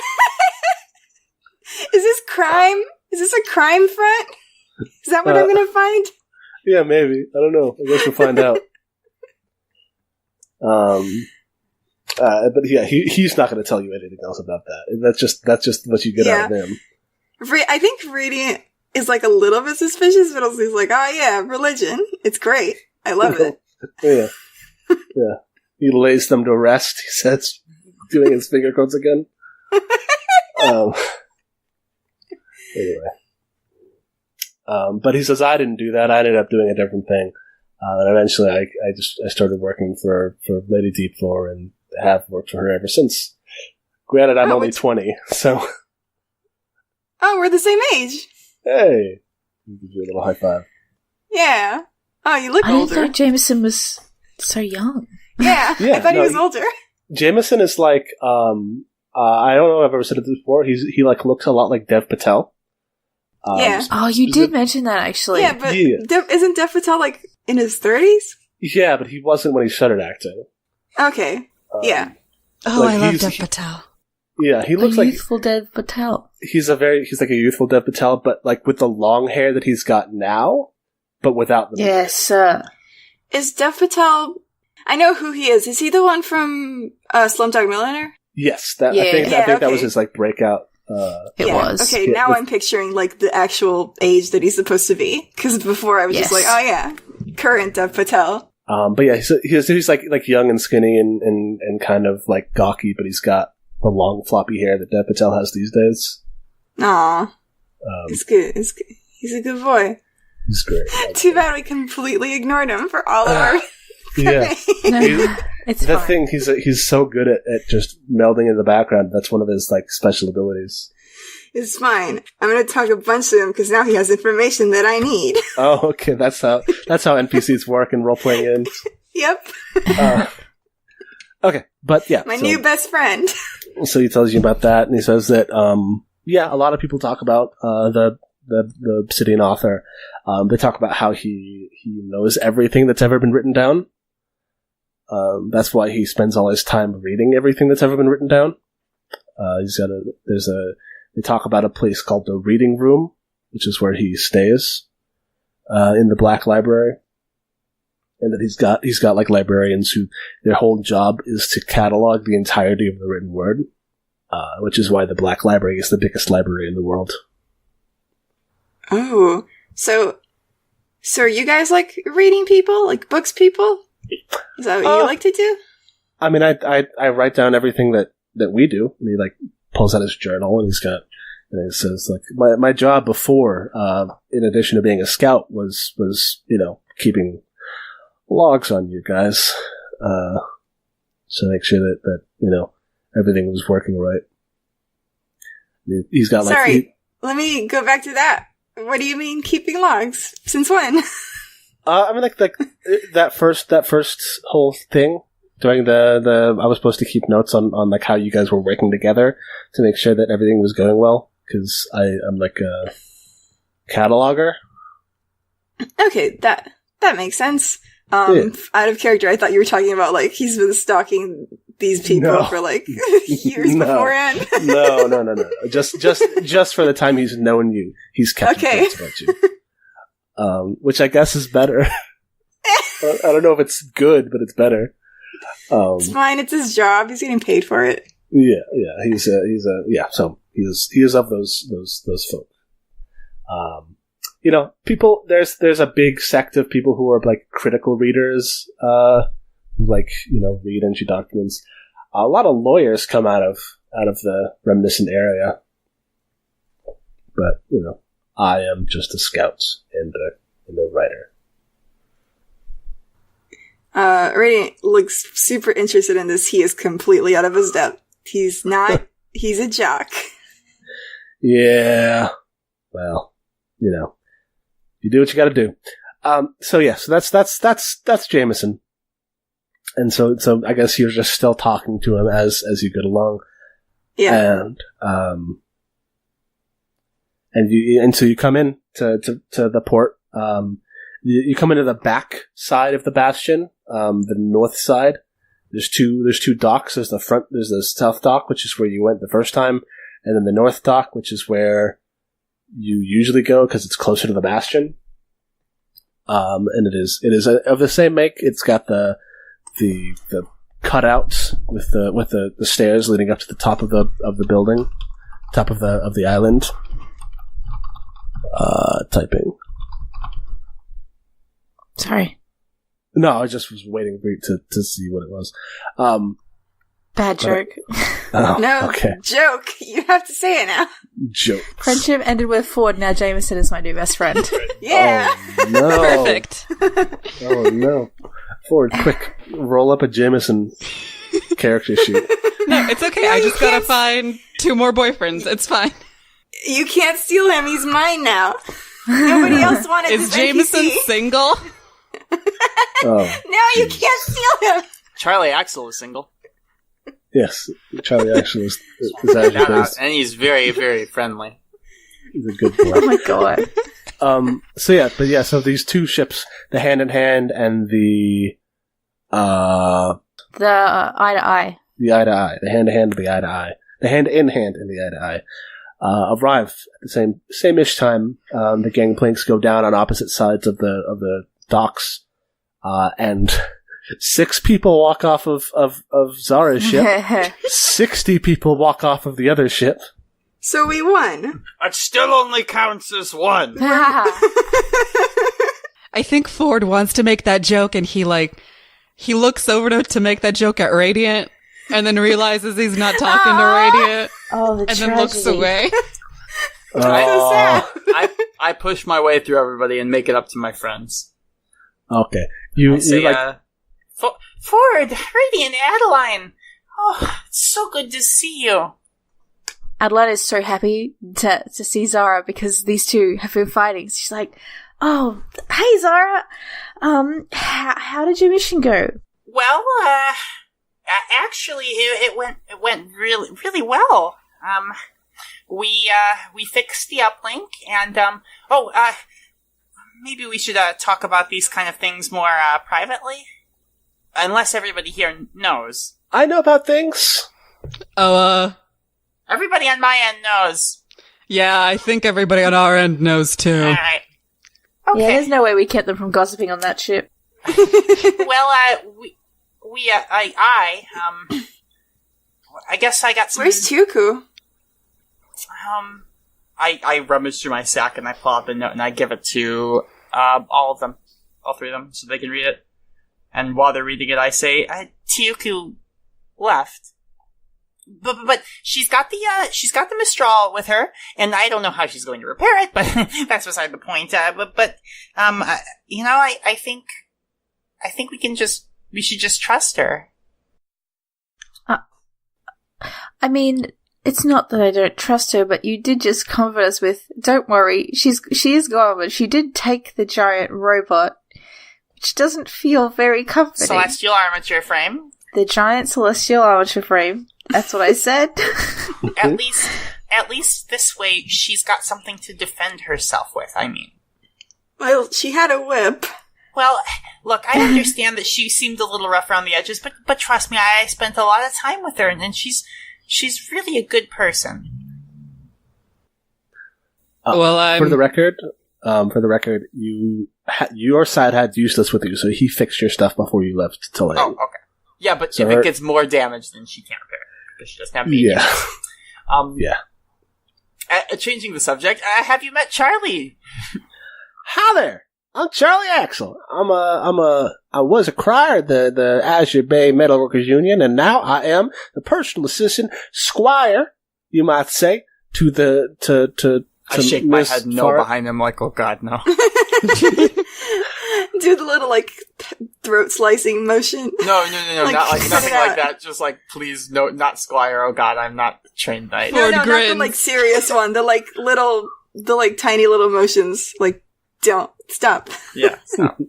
Is this crime? Is this a crime front? Is that what I'm going to find? Yeah, maybe. I don't know. I guess we'll find out. But yeah, he's not going to tell you anything else about that. That's just what you get out of him. I think Radiant is like a little bit suspicious, but also he's like, oh yeah, religion. It's great. I love it. Yeah. Yeah. He lays them to rest, he says, doing his finger quotes again. Anyway. But he says, I didn't do that. I ended up doing a different thing. And eventually I started working for Lady Deepfloor and have worked for her ever since. Granted, I'm only 20, so. Oh, we're the same age. Hey. You can do a little high five. Yeah. Oh, you look older. older. I didn't know Jameson was so young. Yeah, I thought he was older. Jameson is like, I don't know if I've ever said it before, he like looks a lot like Dev Patel. Yeah. Oh, you did mention that, actually. Yeah, but isn't Dev Patel like in his 30s? Yeah, but he wasn't when he started acting. Okay. Yeah. Oh, like I love Dev Patel. Yeah, he looks like youthful Dev Patel. He's like a youthful Dev Patel, but like with the long hair that he's got now, but without the Yes. Is Dev Patel? I know who he is. Is he the one from Slumdog Millionaire? Yes, I think that was his like breakout. It was. Okay, now I'm picturing like the actual age that he's supposed to be. Because before I was just like, oh yeah, current Dev Patel. But yeah, he's like young and skinny and kind of like gawky, but he's got the long floppy hair that Dev Patel has these days. Aw. It's good. He's a good boy. He's great. Too bad we completely ignored him for all of our... Yeah. It's the fine. thing, he's so good at just melding in the background. That's one of his like special abilities. It's fine. I'm going to talk a bunch to him because now he has information that I need. Oh, okay. That's how NPCs work in role-playing games. Yep. Okay, but yeah. My new best friend. So he tells you about that, and he says that, a lot of people talk about the Obsidian author. They talk about how he knows everything that's ever been written down. That's why he spends all his time reading everything that's ever been written down. They talk about a place called the Reading Room, which is where he stays, in the Black Library. And that he's got like librarians who their whole job is to catalog the entirety of the written word, which is why the Black Library is the biggest library in the world. Oh, so are you guys like reading people, like books people? Is that what you like to do? I mean, I write down everything that we do. And he like pulls out his journal and it says like my job before, in addition to being a scout, was keeping logs on you guys, to make sure that everything was working right. He's got like. Sorry, let me go back to that. What do you mean keeping logs? Since when? I mean, like that first whole thing during the I was supposed to keep notes on like how you guys were working together to make sure that everything was going well, because I'm like a cataloger. Okay, that makes sense. Out of character, I thought you were talking about like he's been stalking these people for like years beforehand. No. Just for the time he's known you, he's kept notes about you. Which I guess is better. I don't know if it's good, but it's better. It's fine. It's his job. He's getting paid for it. Yeah. He's. So He is of those folk. People. There's a big sect of people who are like critical readers, read ancient documents. A lot of lawyers come out of the reminiscent area, but I am just a scout and a writer. Radiant looks super interested in this. He is completely out of his depth. He's not. He's a jock. Yeah. Well, you do what you got to do. So that's Jameson. And so I guess you're just still talking to him as you get along. Yeah. And so you come in to the port. You come into the back side of the bastion, the north side. There's two docks. There's the south dock, which is where you went the first time, and then the north dock, which is where you usually go because it's closer to the bastion. And it is of the same make. It's got the cutouts with the stairs leading up to the top of the building, top of the island. Typing. Sorry. No, I just was waiting for you to see what it was. Bad joke. No, okay. Joke. You have to say it now. Joke. Friendship ended with Ford. Now Jameson is my new best friend. Yeah. Oh, no. Perfect. Oh no. Ford, quick, roll up a Jameson character sheet. No, it's okay. No, I you just gotta can't find 2 more boyfriends. It's fine. You can't steal him. He's mine now. Nobody else wanted Is this Jameson NPC. single? Oh. No, you can't steal him. Charlie Axel is single. Yes, Charlie actually is actually based. And he's very, very friendly. He's a good boy. Oh my god. So these two ships, the Hand in Hand and the The eye to eye. the Eye to Eye, the Hand to Hand and the Eye to Eye, the Hand in Hand and the Eye to Eye, arrive at the same-ish time. The gangplanks go down on opposite sides of the docks, and 6 people walk off of Zara's ship. 60 people walk off of the other ship. So we won. It still only counts as one. I think Ford wants to make that joke, and he looks over to make that joke at Radiant, and then realizes he's not talking to Radiant, Oh, the and tragedy. then looks away. So sad. I push my way through everybody and make it up to my friends. Okay, I say, Ford, Radiant, Adeline. Oh, it's so good to see you. Adeline is so happy to see Zara because these two have been fighting. She's like, "Oh, hey Zara, how did your mission go?" Well, actually, it went really, really well. We fixed the uplink, and maybe we should talk about these kind of things more privately, unless everybody here knows. I know about things. Everybody on my end knows. Yeah, I think everybody on our end knows too. All right. Okay. Yeah, there's no way we kept them from gossiping on that ship. Well, I guess I got some. Where's Tuku? I rummage through my sack and I pull out the note and I give it to all of them, all 3 of them, so they can read it. And while they're reading it, I say, Tuku left. But she's got the Mistral with her, and I don't know how she's going to repair it, but that's beside the point. I think we should just trust her. I mean, it's not that I don't trust her, but you did just comfort us with, "Don't worry, she is gone," but she did take the giant robot, which doesn't feel very comforting. Celestial armature frame. The giant celestial armature frame. That's what I said. At least this way, she's got something to defend herself with. I mean, Well, she had a whip. well, look, I understand that she seemed a little rough around the edges, but trust me, I spent a lot of time with her, and she's really a good person. For the record, your side had Useless with you, so he fixed your stuff before you left to land. Oh, okay. Yeah, but So if it gets more damage, then she can't repair it because she doesn't have any. Yeah. Yeah. Changing the subject, have you met Charlie? Hi there. I'm Charlie Axel. I was a crier at the Azure Bay Metalworkers Union, and now I am the personal assistant, squire, you might say, to I shake my head no behind him like, oh god, no. Do the little, throat slicing motion. No, not nothing like that. Just please, no, not squire, oh god, I'm not trained knight. No, not the, serious one. The tiny little motions. Don't. Stop. Yeah, stop.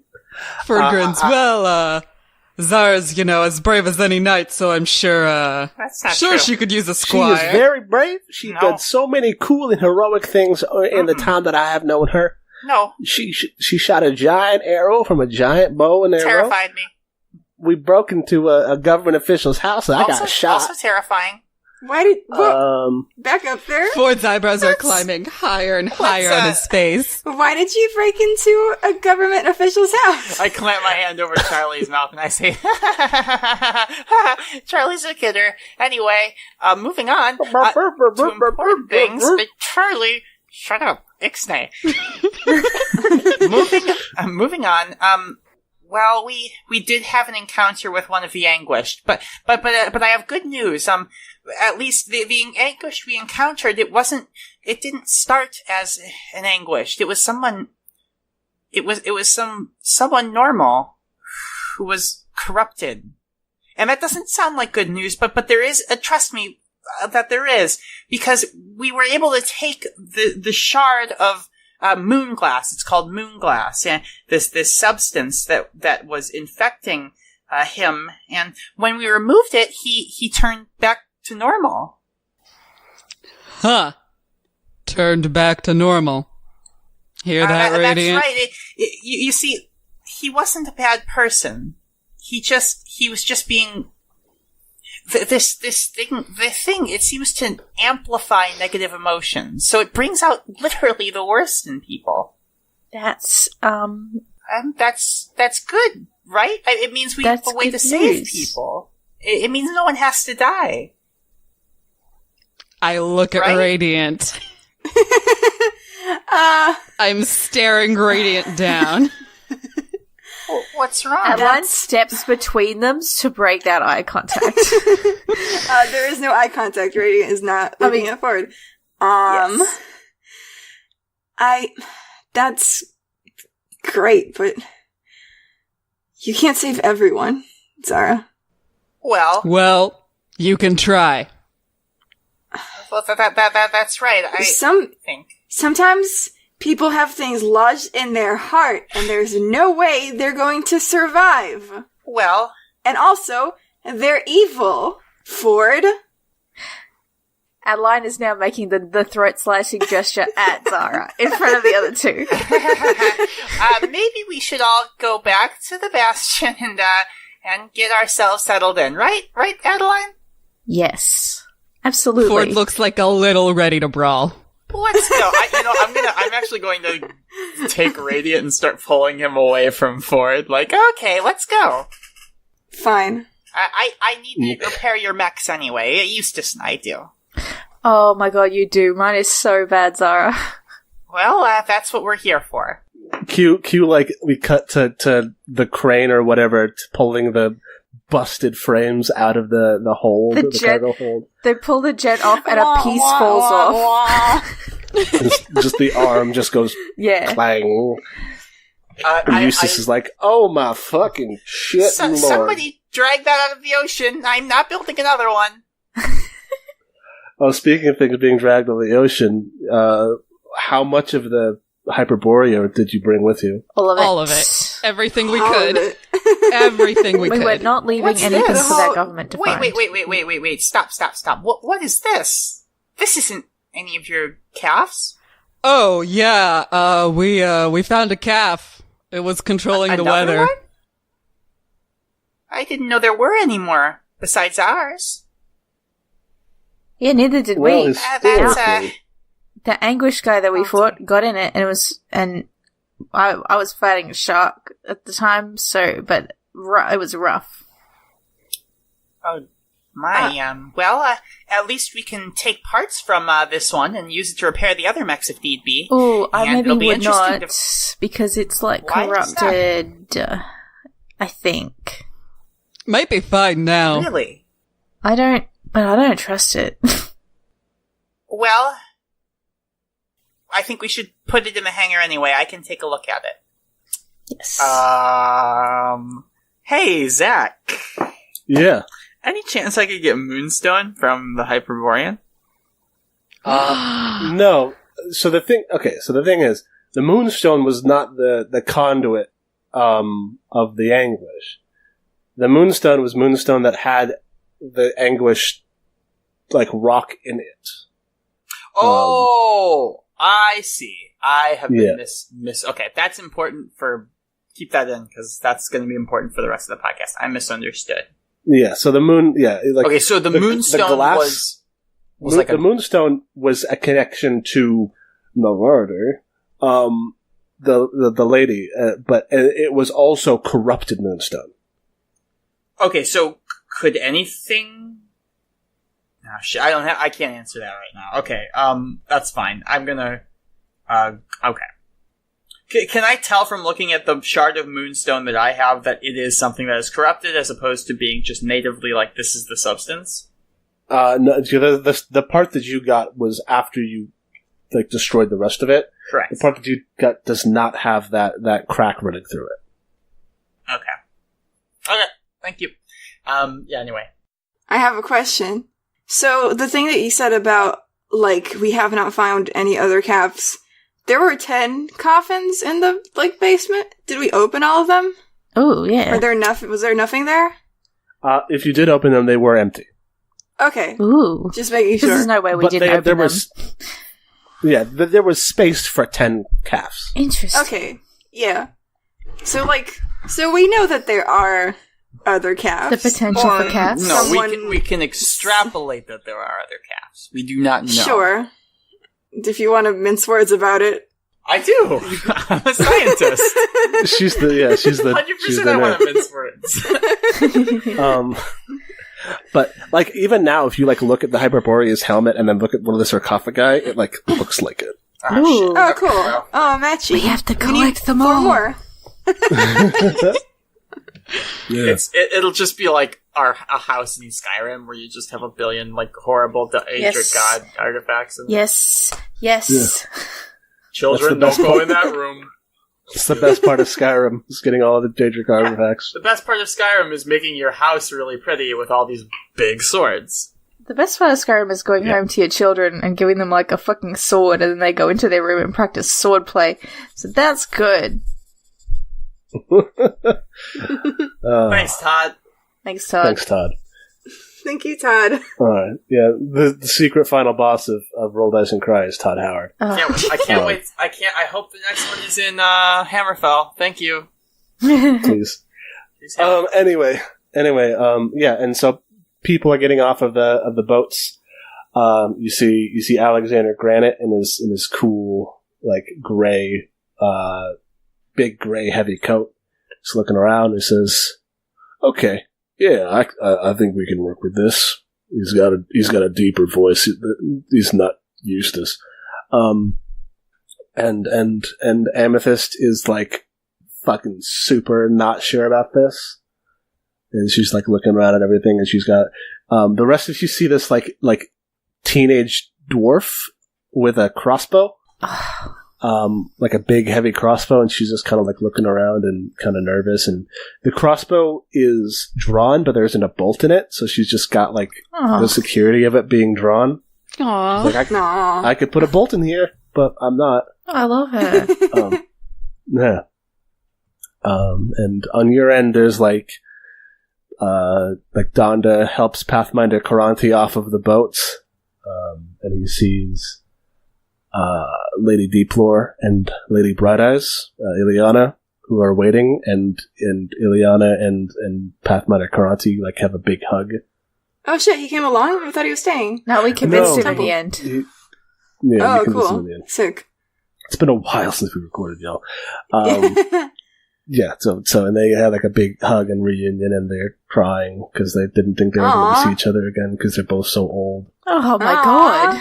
Ford grins. Zara's, as brave as any knight, so I'm sure, that's not true. she could use a squire. She is very brave. She's done so many cool and heroic things in the time that I have known her. No. She shot a giant arrow from a giant bow and arrow. Terrified me. We broke into a government official's house and I got shot. Also terrifying. Why did... back up there? Ford's eyebrows are climbing higher and higher on his face. Why did you break into a government official's house? I clamp my hand over Charlie's mouth and I say, Charlie's a kidder. Anyway, moving on to important things. But Charlie, shut up. Ixnay. Moving on. Well, we did have an encounter with one of the Anguished, but I have good news. At least the Anguished we encountered, it didn't start as an Anguished. It was someone normal who was corrupted. And that doesn't sound like good news, but there is, trust me, that there is, because we were able to take the shard of moonglass. It's called moonglass, and this substance that was infecting him. And when we removed it, he turned back to normal. Huh? Turned back to normal. Hear that, Radiant? That's right. You see, he wasn't a bad person. He was just being. This thing, it seems to amplify negative emotions. So it brings out literally the worst in people. That's good, right? It means we have a way to save people. It means no one has to die. I look at Radiant. I'm staring Radiant down. What's wrong? Adeline steps between them to break that eye contact. There is no eye contact. Radiant is not looking at Ford. Yes. That's great, but you can't save everyone, Zara. Well, you can try. Well, that's right. I think. Sometimes people have things lodged in their heart, and there's no way they're going to survive. Well. And also, they're evil, Ford. Adeline is now making the throat-slicing gesture at Zara, in front of the other two. Maybe we should all go back to the Bastion and get ourselves settled in, right? Right, Adeline? Yes. Absolutely. Ford looks like a little ready to brawl. Let's go. I'm actually going to take Radiant and start pulling him away from Ford. Okay, let's go. Fine. I need to repair your mechs anyway. Eustace and I do. Oh my god, you do. Mine is so bad, Zara. Well, that's what we're here for. Cue, we cut to the crane or whatever, pulling the busted frames out of the hold, the cargo hold. They pull the jet off and a piece falls off. just the arm just goes clang. Eustace is like, oh my fucking shit, Lord. Somebody drag that out of the ocean. I'm not building another one. Oh, speaking of things being dragged on the ocean, how much of the Hyperborea did you bring with you? All of it. Everything we could. Everything we could. We were not leaving anything for that government to find. Wait. Stop. What is this? This isn't any of your calves? Oh, yeah. We found a calf. It was controlling the weather. One? I didn't know there were any more besides ours. Yeah, neither did we. The Anguish guy that we fought got in it, and I was fighting a shark at the time, but it was rough. Oh, At least we can take parts from this one and use it to repair the other mechs if need be. Oh, I And maybe it'll be would interesting not, because it's, like, Why is that? corrupted, I think. Might be fine now. Really? I don't trust it. Well, I think we should put it in the hangar anyway. I can take a look at it. Yes. Hey, Zach. Yeah. Any chance I could get Moonstone from the Hyperborean? No. So the thing is, the Moonstone was not the conduit of the Anguish. The Moonstone was Moonstone that had the Anguish like rock in it. Oh, I see. I have been Yeah. Okay, that's important for... Keep that in, because that's going to be important for the rest of the podcast. I misunderstood. Yeah, so the moon... Yeah, like... Okay, so the Moonstone was like the Moonstone was a connection to Navarre, the lady, but it was also corrupted Moonstone. Okay, so could anything... Oh, shit, I can't answer that right now. Okay, that's fine. I'm gonna... Okay. Can I tell from looking at the shard of Moonstone that I have that it is something that is corrupted as opposed to being just natively like this is the substance? No, the part that you got was after you like destroyed the rest of it. Correct. The part that you got does not have that crack running through it. Okay, thank you. Yeah, anyway. I have a question. So, the thing that you said about, like, we have not found any other caps, there were 10 coffins in the, like, basement? Did we open all of them? Oh, yeah. Was there nothing there? If you did open them, they were empty. Okay. Ooh. Just making sure. There's no way we But didn't open them. There was space for 10 calves. Interesting. Okay. Yeah. So we know that there are other calves. The potential for calves? No, we can extrapolate that there are other calves. We do not know. Sure. If you want to mince words about it. I do. I'm a scientist. She's the 100% I want to mince words. But like even now, if you like look at the Hyperborea's helmet and then look at one of the sarcophagi, it like looks like it. Ooh. Oh, cool. Oh, matchy. We have to collect them all. More. Yeah. It'll just be like a house in Skyrim where you just have a billion like horrible Daedric God artifacts. And Yes. Yeah. Children, That's don't the go best in that room. It's the best part of Skyrim, is getting all of the Daedric artifacts. The best part of Skyrim is making your house really pretty with all these big swords. The best part of Skyrim is going home to your children and giving them like a fucking sword, and then they go into their room and practice swordplay. So that's good. Thanks, Todd. Thanks, Todd. Thanks, Todd. Thank you, Todd. Alright, yeah, the secret final boss of Roll Dice and Cry is Todd Howard. I can't wait. I hope the next one is in Hammerfell. Thank you. Please. Please, Hammerfell. Anyway, yeah, and so people are getting off of the boats. You see Alexander Granite in his cool, like, gray, big gray heavy coat. He's looking around and he says, okay, yeah, I think we can work with this. He's got a deeper voice. He's not Eustace. And Amethyst is like fucking super not sure about this. And she's like looking around at everything, and she's got the rest of you see this like teenage dwarf with a crossbow. Like a big heavy crossbow, and she's just kind of like looking around and kind of nervous, and the crossbow is drawn but there isn't a bolt in it, so she's just got like the security of it being drawn. Aww. Like I could put a bolt in here, but I'm not. I love her. Yeah. And on your end there's like Donda helps Pathminder Karanti off of the boats, and he sees Lady Deeplore and Lady Bright Eyes, Ileana, who are waiting, and Ileana and Pathminder Karanti like have a big hug. Oh shit, he came along? I thought he was staying. No, we convinced him in Temple. the end. Oh, you can listen cool. in the end. Sick. It's been a while since we recorded, y'all. Yeah, so and they had like a big hug and reunion, and they're crying because they didn't think they were going to see each other again because they're both so old. Oh my god.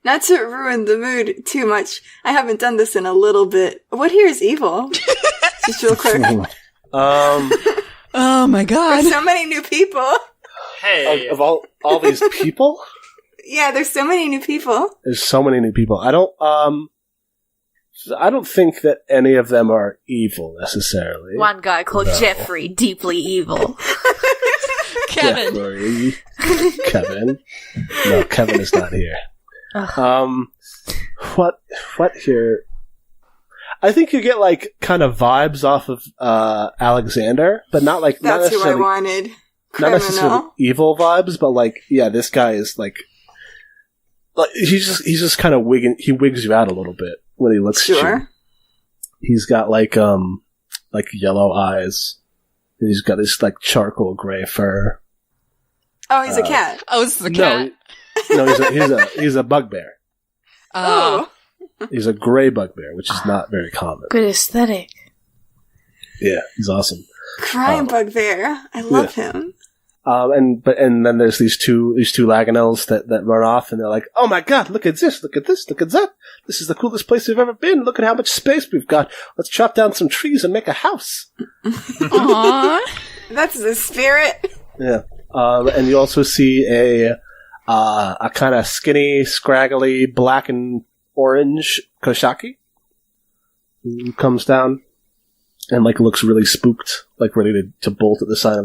Not to ruin the mood too much, I haven't done this in a little bit. What here is evil? Just real quick. Oh my god. There's so many new people. Hey. Of all these people? Yeah, there's so many new people. There's so many new people. I don't think that any of them are evil necessarily. One guy called Jeffrey, deeply evil. Kevin. Jeffrey. Kevin. No, Kevin is not here. What here? I think you get like kind of vibes off of Alexander, but not like that's not necessarily, who I wanted. Not necessarily evil vibes, but like this guy is like he's just kind of wigs you out a little bit when he looks at you. He's got like yellow eyes, and he's got this like charcoal gray fur. Oh, he's a cat. Oh, it's the cat. No, he's a bugbear. Oh. He's a gray bugbear, which is not very common. Good aesthetic. Yeah, he's awesome. Crying bugbear. I love him. And then there's these two Laganels that run off, and they're like, "Oh my god, look at this, look at this, look at that! This is the coolest place we've ever been. Look at how much space we've got. Let's chop down some trees and make a house." Aww, that's the spirit. Yeah. And you also see a kind of skinny, scraggly, black and orange Koshaki who comes down and like looks really spooked, like ready to bolt at the sign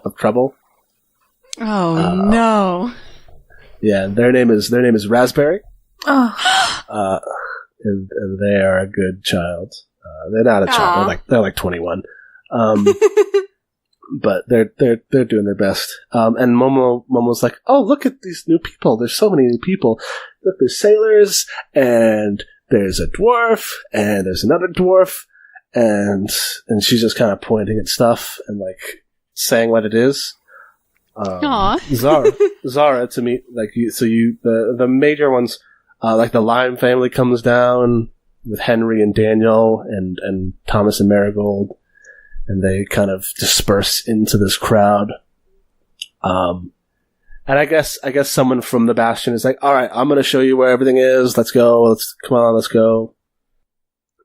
of trouble. Oh no! Yeah, their name is Raspberry. Oh, and they are a good child. They're not a child. They're like 21. But they're doing their best. And Momo's like, "Oh, look at these new people. There's so many new people. Look, there's sailors, and there's a dwarf, and there's another dwarf." And she's just kind of pointing at stuff and like saying what it is. Zara to meet like you. So the major ones, like the Lime family comes down with Henry and Daniel and Thomas and Marigold, and they kind of disperse into this crowd. And I guess someone from the Bastion is like, "All right, I'm going to show you where everything is. Let's go. Let's go."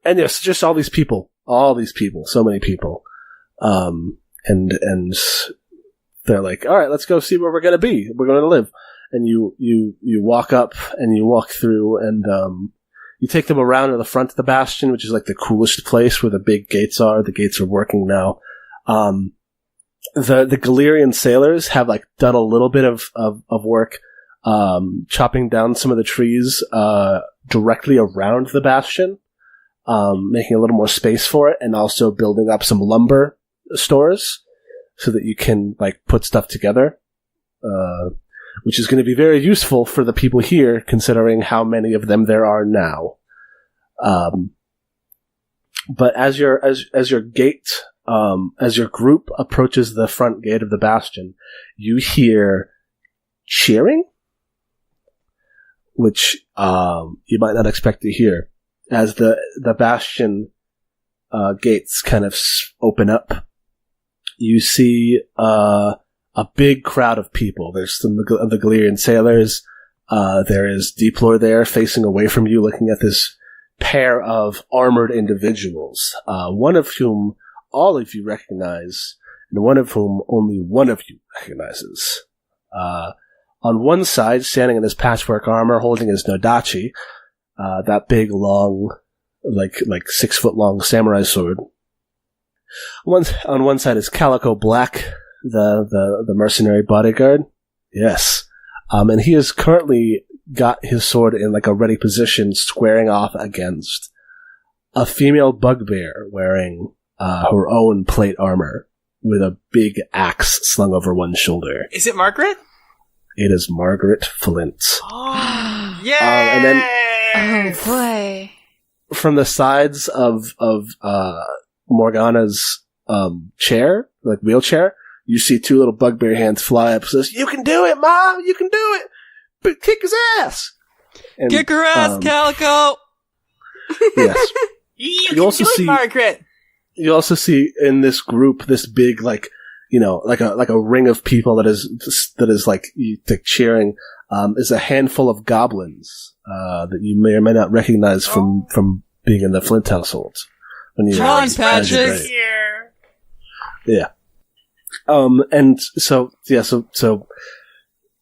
And yes, just all these people, so many people. And they're like, "All right, let's go see where we're going to be. We're going to live." And you walk up and you walk through, and you take them around to the front of the Bastion, which is like the coolest place where the big gates are. The gates are working now. The Galerian sailors have like done a little bit of work, chopping down some of the trees, directly around the Bastion, making a little more space for it, and also building up some lumber stores so that you can like put stuff together, which is going to be very useful for the people here, considering how many of them there are now. But as your group approaches the front gate of the Bastion, you hear cheering, which you might not expect to hear, as the Bastion gates kind of open up. You see a big crowd of people. There's some of the Galerian sailors. There is Deeplore there, facing away from you, looking at this pair of armored individuals, one of whom all of you recognize, and one of whom only one of you recognizes. On one side, standing in his patchwork armor, holding his Nodachi, that big, long, like 6 foot long samurai sword. On one side is Calico Black, the mercenary bodyguard. Yes. And he has currently got his sword in like a ready position, squaring off against a female bugbear wearing her own plate armor with a big axe slung over one shoulder. Is it Margaret? It is Margaret Flint. Oh, yay! And then, Oh boy. from the sides of Morgana's chair, like wheelchair, you see 2 little bugbear hands fly up and says, "You can do it, Mom! You can do it! But kick his ass!" And, kick her ass, Calico! Yes. You also see Margaret. You also see in this group this big, like a ring of people that is like cheering. Is a handful of goblins that you may or may not recognize from being in the Flint household. John Patches here. Yeah. And so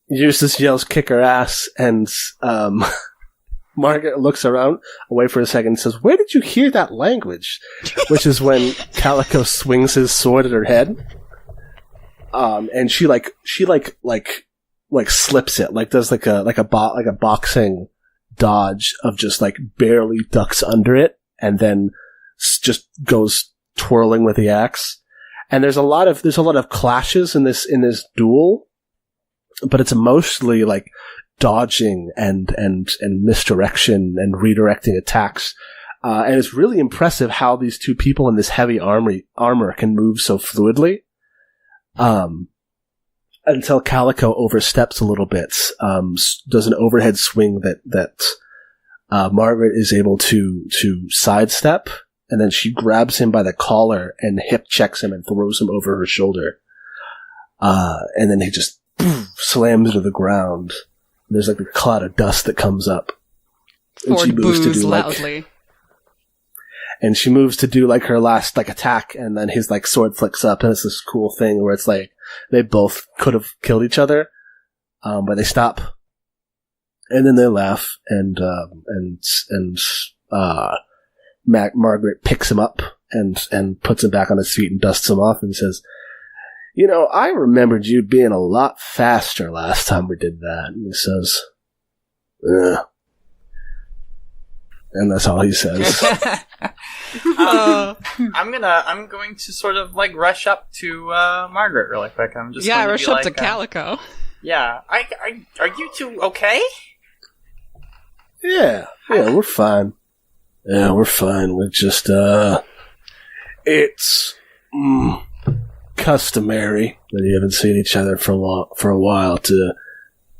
Eustace yells, "Kick her ass!" And Margaret looks around, away for a second, and says, "Where did you hear that language?" Which is when Calico swings his sword at her head. And she slips it, like does like a boxing dodge of just like barely ducks under it, and then just goes twirling with the axe. And there's a lot of clashes in this duel, but it's mostly like dodging and misdirection and redirecting attacks. And it's really impressive how these two people in this heavy armor can move so fluidly. Until Calico oversteps a little bit, does an overhead swing that Margaret is able to sidestep, and then she grabs him by the collar and hip checks him and throws him over her shoulder. And then he just slams to the ground. There's like a cloud of dust that comes up. Ford she moves to do loudly. And she moves to do like her last like attack, and then his like sword flicks up, and it's this cool thing where it's like they both could have killed each other, but they stop, and then they laugh, and Margaret picks him up and puts him back on his feet and dusts him off and says, "I remembered you being a lot faster last time we did that." And he says, "Yeah." And that's all he says. I'm going to sort of like rush up to Margaret really quick. I'm just rush up to Calico. Yeah, are you two okay? Yeah, we're fine. Yeah, we're fine. We're just it's customary that you haven't seen each other for a while to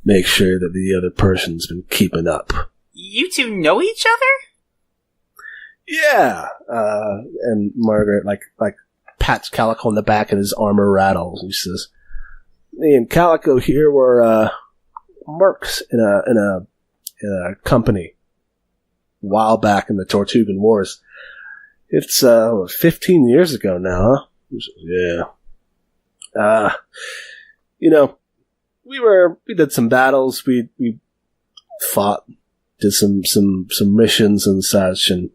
make sure that the other person's been keeping up. You two know each other? Yeah. And Margaret like pats Calico on the back and his armor rattles. He says, "Me and Calico here were mercs in a company a while back in the Tortugan Wars. It's 15 years ago now, huh?" He says, "Yeah. We did some battles. We fought, did some missions and such, and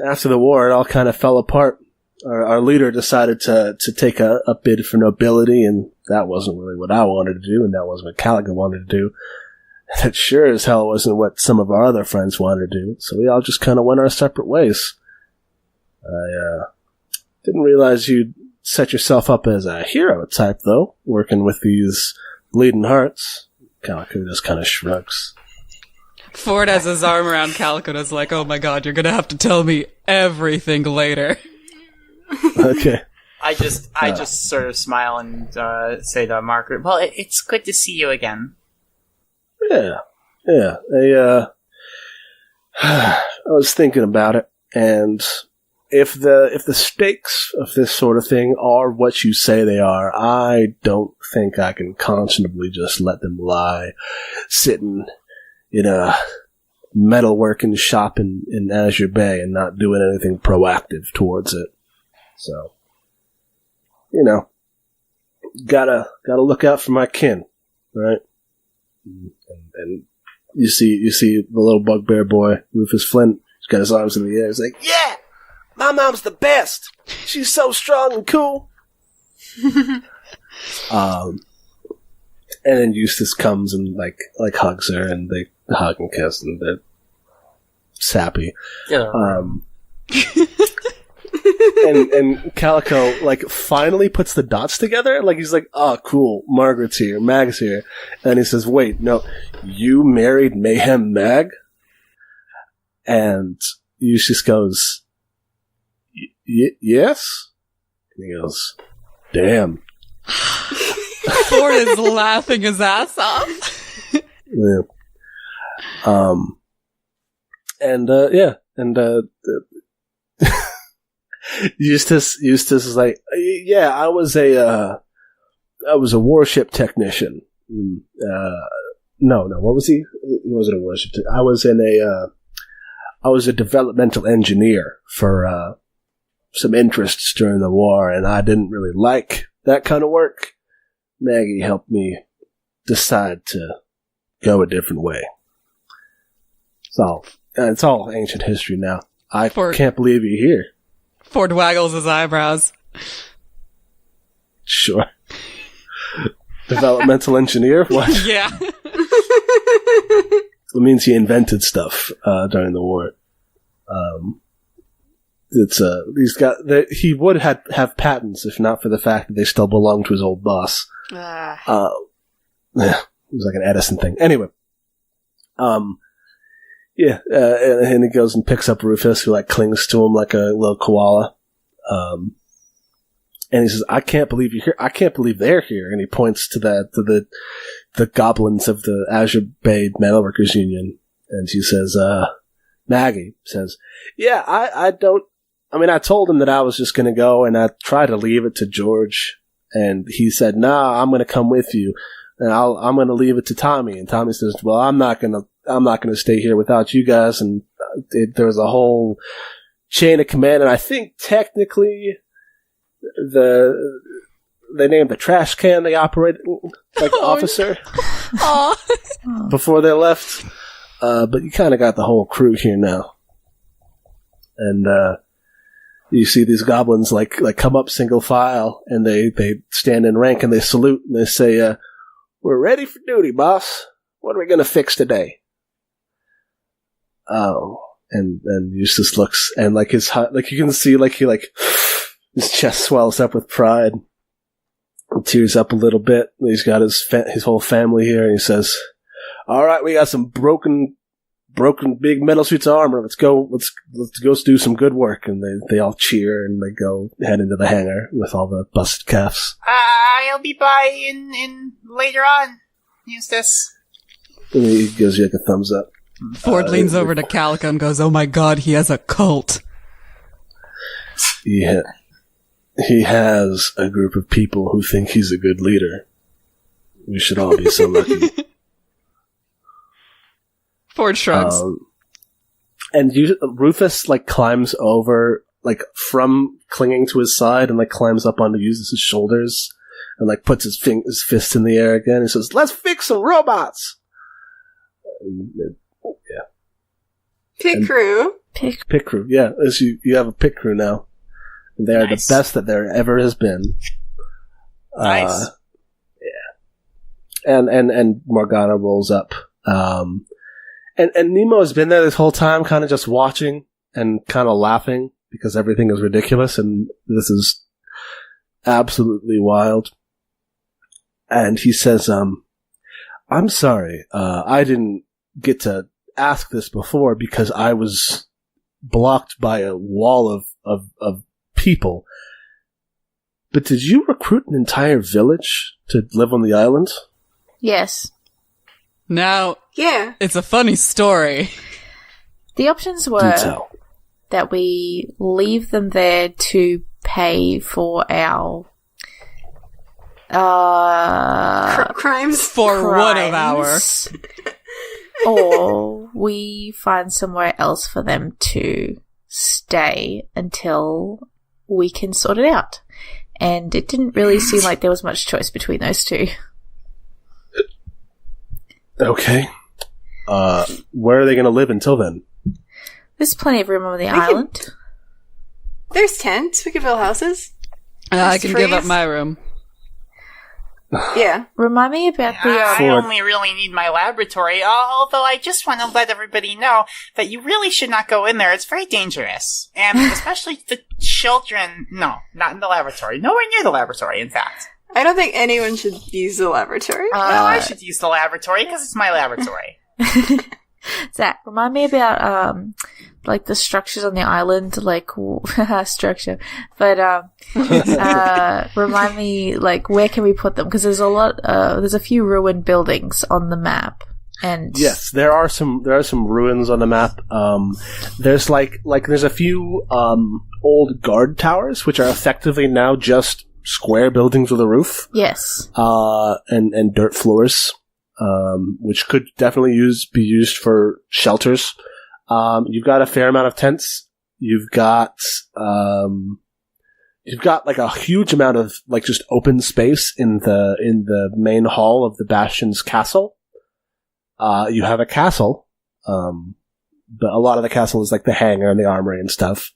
after the war, it all kind of fell apart. Our leader decided to take a bid for nobility, and that wasn't really what I wanted to do, and that wasn't what Calico wanted to do. That sure as hell wasn't what some of our other friends wanted to do, so we all just kind of went our separate ways. I didn't realize you'd set yourself up as a hero type, though, working with these bleeding hearts." Calico just kind of shrugs. Ford has his arm around Calico and is like, "Oh my god, you're gonna have to tell me everything later." Okay. I just sort of smile and say to Margaret, "Well, it's good to see you again." Yeah. I was thinking about it, and if the stakes of this sort of thing are what you say they are, I don't think I can conscionably just let them lie sitting in a metalworking shop in Azure Bay and not doing anything proactive towards it. So, gotta look out for my kin, right? And you see the little bugbear boy, Rufus Flint, he's got his arms in the air. He's like, "Yeah, my mom's the best. She's so strong and cool." And then Eustace comes and like hugs her, and they hug and kiss, and they're sappy. Yeah. And Calico like finally puts the dots together. Like he's like, "Oh, cool, Margaret's here, Mag's here," and he says, "Wait, no, you married Mayhem Mag?" And Eustace goes, "Yes." And he goes, "Damn." Ford is laughing his ass off. Yeah. And Eustace is like, yeah, I was a warship technician. No, what was he? He wasn't a warship. I was a developmental engineer for some interests during the war, and I didn't really like that kind of work. Maggie helped me decide to go a different way. It's all ancient history now. I can't believe you're here. Ford waggles his eyebrows. Sure. Developmental engineer? What? Yeah. It means he invented stuff during the war. He would have patents if not for the fact that they still belong to his old boss. Yeah, it was like an Edison thing. Anyway, and he goes and picks up Rufus, who like clings to him like a little koala. And he says, "I can't believe you're here. I can't believe they're here." And he points to the goblins of the Azure Bay Metalworkers Union, and she says, Maggie says, "Yeah, I told him that I was just going to go, and I tried to leave it to George, and he said, nah, I'm going to come with you, and I'm going to leave it to Tommy." And Tommy says, "Well, I'm not going to stay here without you guys." And there was a whole chain of command, and I think technically they named the trash can they operated like officer before they left. But you kind of got the whole crew here now. And you see these goblins like come up single file, and they stand in rank and they salute and they say, "We're ready for duty, boss. What are we going to fix today?" Oh, and Eustace looks, and like his you can see his chest swells up with pride. He tears up a little bit. He's got his whole family here, and he says, "All right, we got some broken big metal suits of armor. Let's go do some good work." And they all cheer, and they head into the hangar with all the busted calves. I'll be by in later on, Eustace. And he gives you like a thumbs up. Ford leans over to Calico and goes, "Oh my god, he has a cult." Yeah. He has a group of people who think he's a good leader. We should all be so lucky. Ford shrugs. And Rufus climbs over, from clinging to his side, and climbs up onto Eustace's shoulders, and puts his fist in the air again. He says, "Let's fix some robots." Yeah. Pit crew. Pit crew. Yeah, you have a pit crew now. They are nice. The best that there ever has been. Nice. Yeah. And Morgana rolls up. And Nemo has been there this whole time, kind of just watching and kind of laughing because everything is ridiculous and this is absolutely wild. And he says, "I'm sorry, I didn't get to ask this before because I was blocked by a wall of people. But did you recruit an entire village to live on the island?" Yes. Now, yeah, it's a funny story. The options were that we leave them there to pay for our crimes for one of ours, or we find somewhere else for them to stay until we can sort it out. And it didn't really seem like there was much choice between those two. Okay. Where are they going to live until then? There's plenty of room on the island. There's tents. We can build houses. I can give up my room. Yeah. Remind me about the... I only really need my laboratory, although I just want to let everybody know that you really should not go in there. It's very dangerous. And especially the children... No, not in the laboratory. Nowhere near the laboratory, in fact. I don't think anyone should use the laboratory. No, I should use the laboratory because it's my laboratory. Zach, remind me about the structures on the island, structure. But remind me, where can we put them? Because there's a few ruined buildings on the map. And yes, there are some ruins on the map. There's there's a few old guard towers, which are effectively now just square buildings with a roof. Yes. And dirt floors, which could definitely be used for shelters. You've got a fair amount of tents. You've got like a huge amount of like just open space in the main hall of the Bastion's castle. You have a castle, but a lot of the castle is like the hangar and the armory and stuff.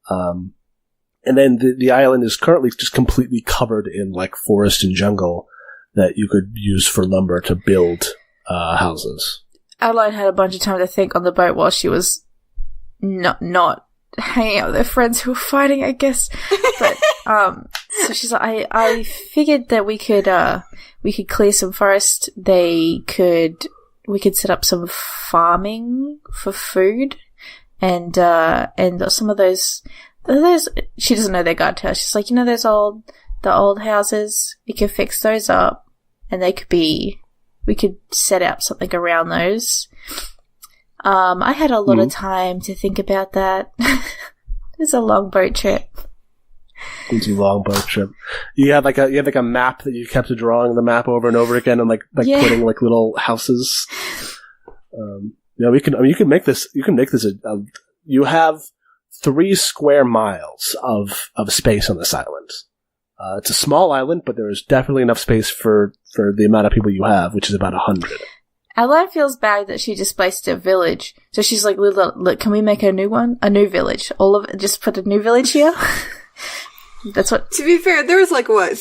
And then the island is currently just completely covered in like forest and jungle that you could use for lumber to build houses. Adeline had a bunch of time to think on the boat while she was not hanging out with her friends who were fighting, I guess. But so she's like, I figured that we could clear some forest. We could set up some farming for food, and some of those. She doesn't know their guard towers. She's like, the old houses. We could fix those up, and we could set up something around those. I had a lot of time to think about that. It was a long boat trip. It's a long boat trip. You had like a map that you kept drawing the map over and over again, and like putting like little houses. You can make this. You can make this. You have 3 square miles of space on this island. It's a small island, but there is definitely enough space for the amount of people you have, which is about 100. Adeline feels bad that she displaced a village, so she's like, "Look, can we make a new one? A new village? Just put a new village here." That's what. To be fair, there was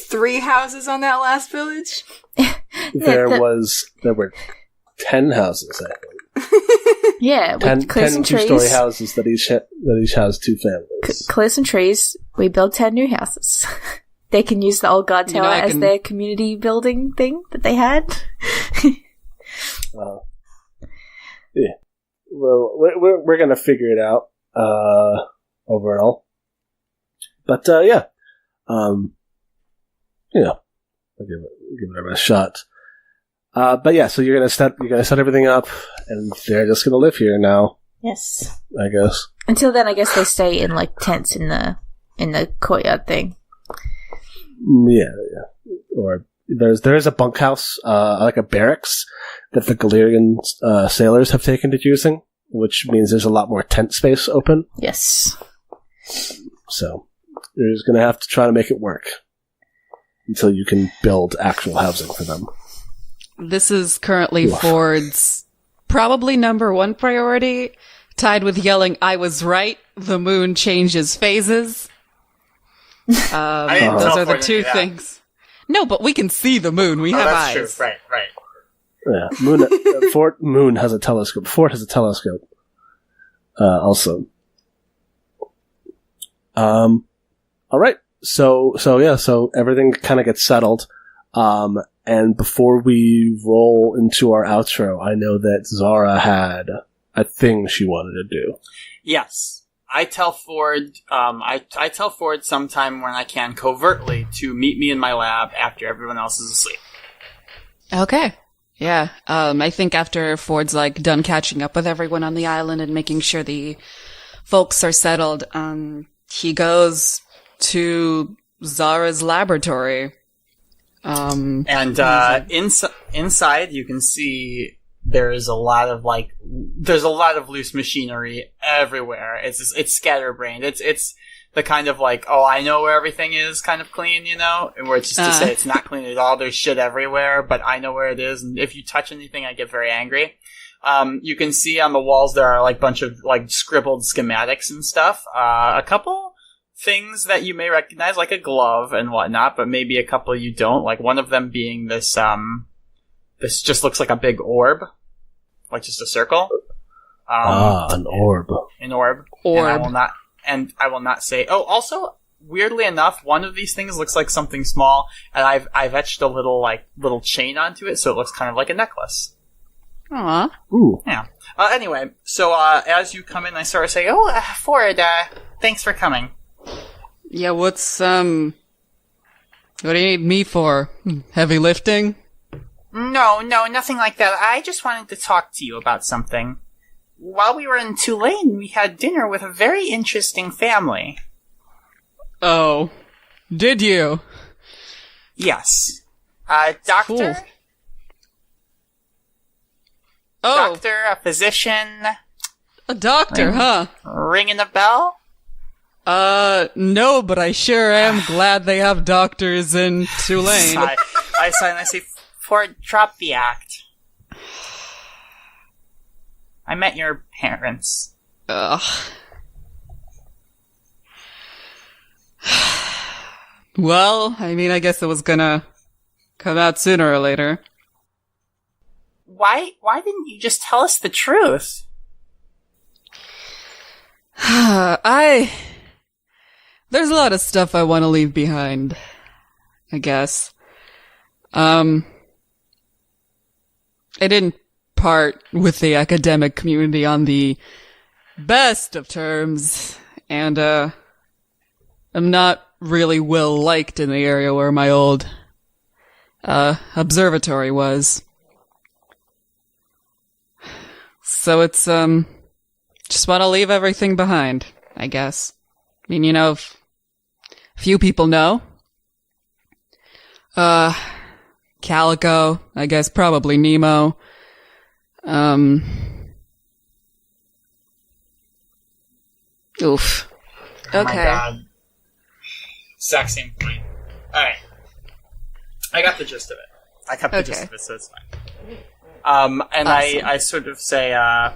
3 houses on that last village. There were 10 houses, I think. Yeah, 10 two-story houses that each has 2 families. Clear some trees. We build 10 new houses. They can use the old guard tower as their community building thing that they had. Yeah. Well, we're gonna figure it out overall. But yeah, I'll give it our best shot. But yeah, so you're gonna set everything up, and they're just gonna live here now. Yes, I guess. Until then, I guess they stay in tents in the courtyard thing. Yeah. Or there is a bunkhouse, like a barracks, that the Galerian sailors have taken to using, which means there's a lot more tent space open. Yes. So you're just gonna have to try to make it work until you can build actual housing for them. This is currently Ford's probably number 1 priority, tied with yelling, "I was right, the moon changes phases." Those are the 2 things. No, but we can see the moon. We have eyes. That's true. Right. Yeah, Moon has a telescope. Ford has a telescope. Also. All right. So everything kind of gets settled. And before we roll into our outro, I know that Zara had a thing she wanted to do. Yes. I tell Ford, I tell Ford sometime when I can covertly to meet me in my lab after everyone else is asleep. Okay. Yeah. I think after Ford's done catching up with everyone on the island and making sure the folks are settled, he goes to Zara's laboratory. Inside you can see there's a lot of loose machinery everywhere. It's scatterbrained. It's the kind of I know where everything is kind of clean, and where it's just to say it's not clean at all. There's shit everywhere, but I know where it is, and if you touch anything, I get very angry. You can see on the walls there are a bunch of scribbled schematics and stuff. A couple things that you may recognize, like a glove and whatnot, but maybe a couple you don't. One of them being this just looks like a big orb, just a circle. An orb. An orb. And I will not say. Oh, also, weirdly enough, one of these things looks like something small, and I've etched a little chain onto it, so it looks kind of like a necklace. Aww. Ooh. Yeah. Anyway, so as you come in, I sort of say, Ford, thanks for coming. Yeah, what do you need me for? Heavy lifting? No, nothing like that. I just wanted to talk to you about something. While we were in Tulane, we had dinner with a very interesting family. Oh. Did you? Yes. Doctor? Cool. Oh. Doctor, a physician. A doctor, huh? Ringing a bell? No, but I sure am glad they have doctors in Tulane. I sigh and I say, Ford, drop the act. I met your parents. Ugh. Well, I mean, I guess it was gonna come out sooner or later. Why didn't you just tell us the truth? There's a lot of stuff I want to leave behind, I guess. I didn't part with the academic community on the best of terms, and, I'm not really well liked in the area where my old, observatory was. So it's, just want to leave everything behind, I guess. I mean, you know, few people know. Calico, I guess probably Nemo. Oof. Oh Okay. my god. Exact same point. Alright. I got the gist of it. I got the gist of it, so it's fine. And Awesome. I sort of say, I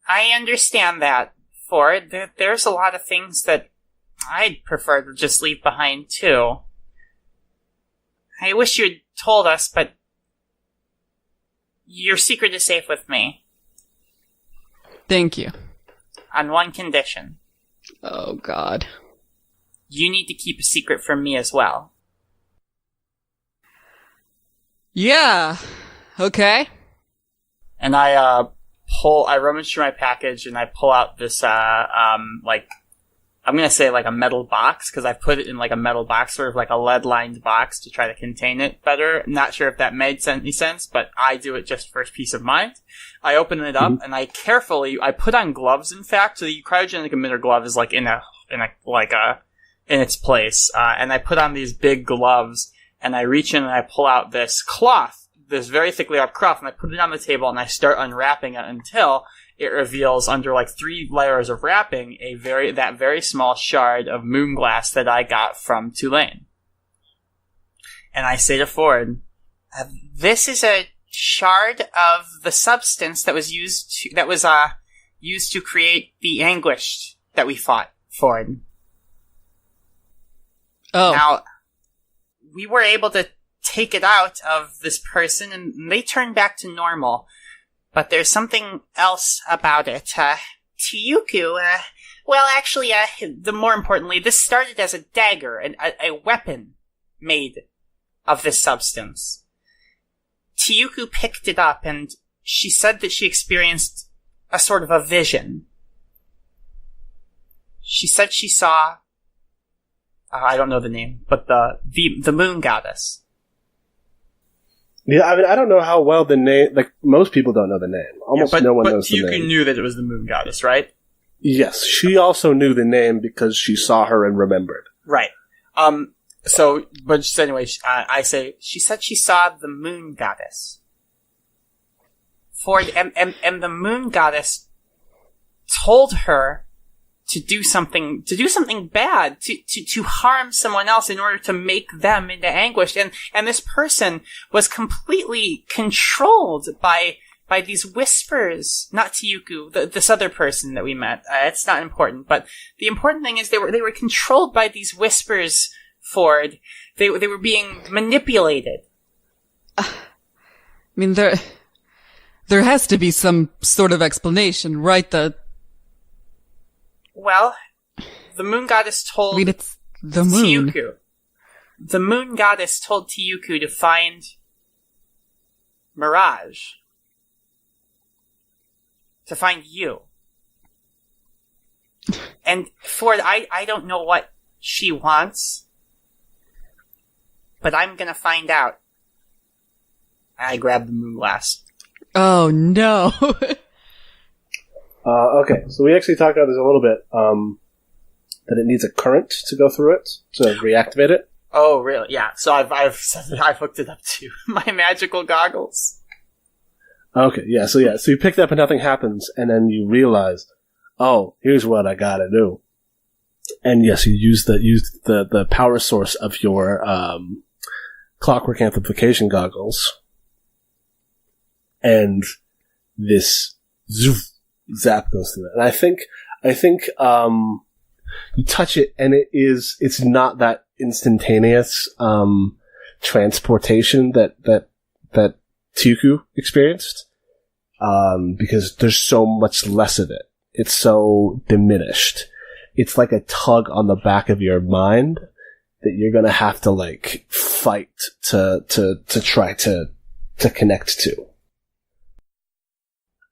understand that, Ford. There's a lot of things that I'd prefer to just leave behind, too. I wish you'd told us, but your secret is safe with me. Thank you. On one condition. Oh, God. You need to keep a secret from me as well. Yeah. Okay. And I rummage through my package and I pull out this, I'm gonna say like a metal box, because I put it in like a metal box, sort of like a lead-lined box to try to contain it better. Not sure if that made any sense, but I do it just for peace of mind. I open it up and I put on gloves, in fact, so the cryogenic emitter glove is like in its place. And I put on these big gloves and I reach in and I pull out this cloth, this very thickly wrapped cloth, and I put it on the table and I start unwrapping it until it reveals, under like 3 layers of wrapping, that very small shard of moon glass that I got from Tulane. And I say to Ford, this is a shard of the substance that was used to create the Anguished that we fought, Ford. Oh. Now, we were able to take it out of this person and they turned back to normal. But there's something else about it. Tiyuku, more importantly, this started as a dagger, a weapon made of this substance. Tiyuku picked it up and she said that she experienced a sort of a vision. She said she saw, I don't know the name, but the moon goddess. Yeah, I mean, I don't know how well the name, like, most people don't know the name. Almost no one knows the name. But Tiyuku knew that it was the moon goddess, right? Yes, she also knew the name because she saw her and remembered. Right. I say, she said she saw the moon goddess. And the moon goddess told her to do something bad, to harm someone else in order to make them into Anguished. And this person was completely controlled by these whispers. Not Tiyuku, this other person that we met. It's not important, but the important thing is they were controlled by these whispers, Ford. They were being manipulated. I mean, there has to be some sort of explanation, right? Well, the moon goddess told it's the moon. Tiyuku. The moon goddess told Tiyuku to find Mirage. To find you. And Ford, I don't know what she wants, but I'm gonna find out. I grab the moonglass. Oh, no. Okay, so we actually talked about this a little bit, that it needs a current to go through it, to reactivate it. Oh, really? Yeah, so I've hooked it up to my magical goggles. Okay, so you pick it up and nothing happens, and then you realize, oh, here's what I gotta do. And yes, you use the power source of your clockwork amplification goggles, and this zap goes through it. And I think you touch it, and it's not that instantaneous transportation that Tiku experienced, because there's so much less of it. It's so diminished. It's like a tug on the back of your mind that you're gonna have to like fight to try to connect to.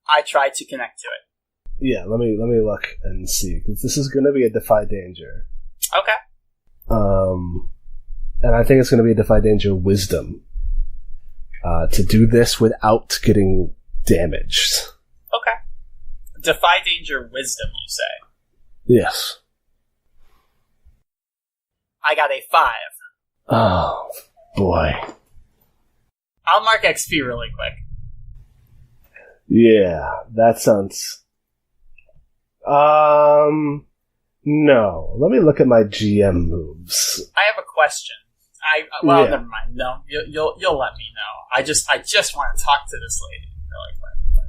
I tried to connect to it. Yeah, let me look and see, because this is gonna be a Defy Danger. Okay. And I think it's gonna be a Defy Danger Wisdom. To do this without getting damaged. Okay. Defy Danger Wisdom, you say? Yes. I got a 5. Oh, boy. I'll mark XP really quick. Yeah, that sounds... No. Let me look at my GM moves. I have a question. Never mind. No, you'll let me know. I just want to talk to this lady really quick, but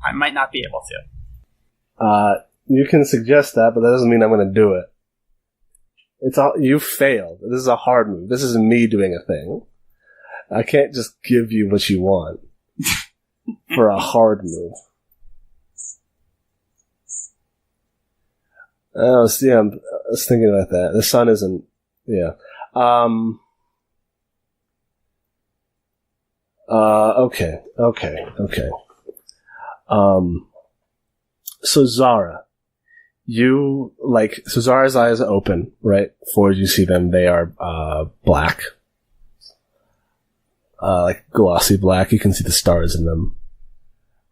I might not be able to. You can suggest that, but that doesn't mean I'm going to do it. You failed. This is a hard move. This is me doing a thing. I can't just give you what you want for a hard move. I was thinking about that. The sun isn't. Yeah. Okay. So Zara, Zara's eyes open, right? Before you see them, they are, black. Like glossy black. You can see the stars in them.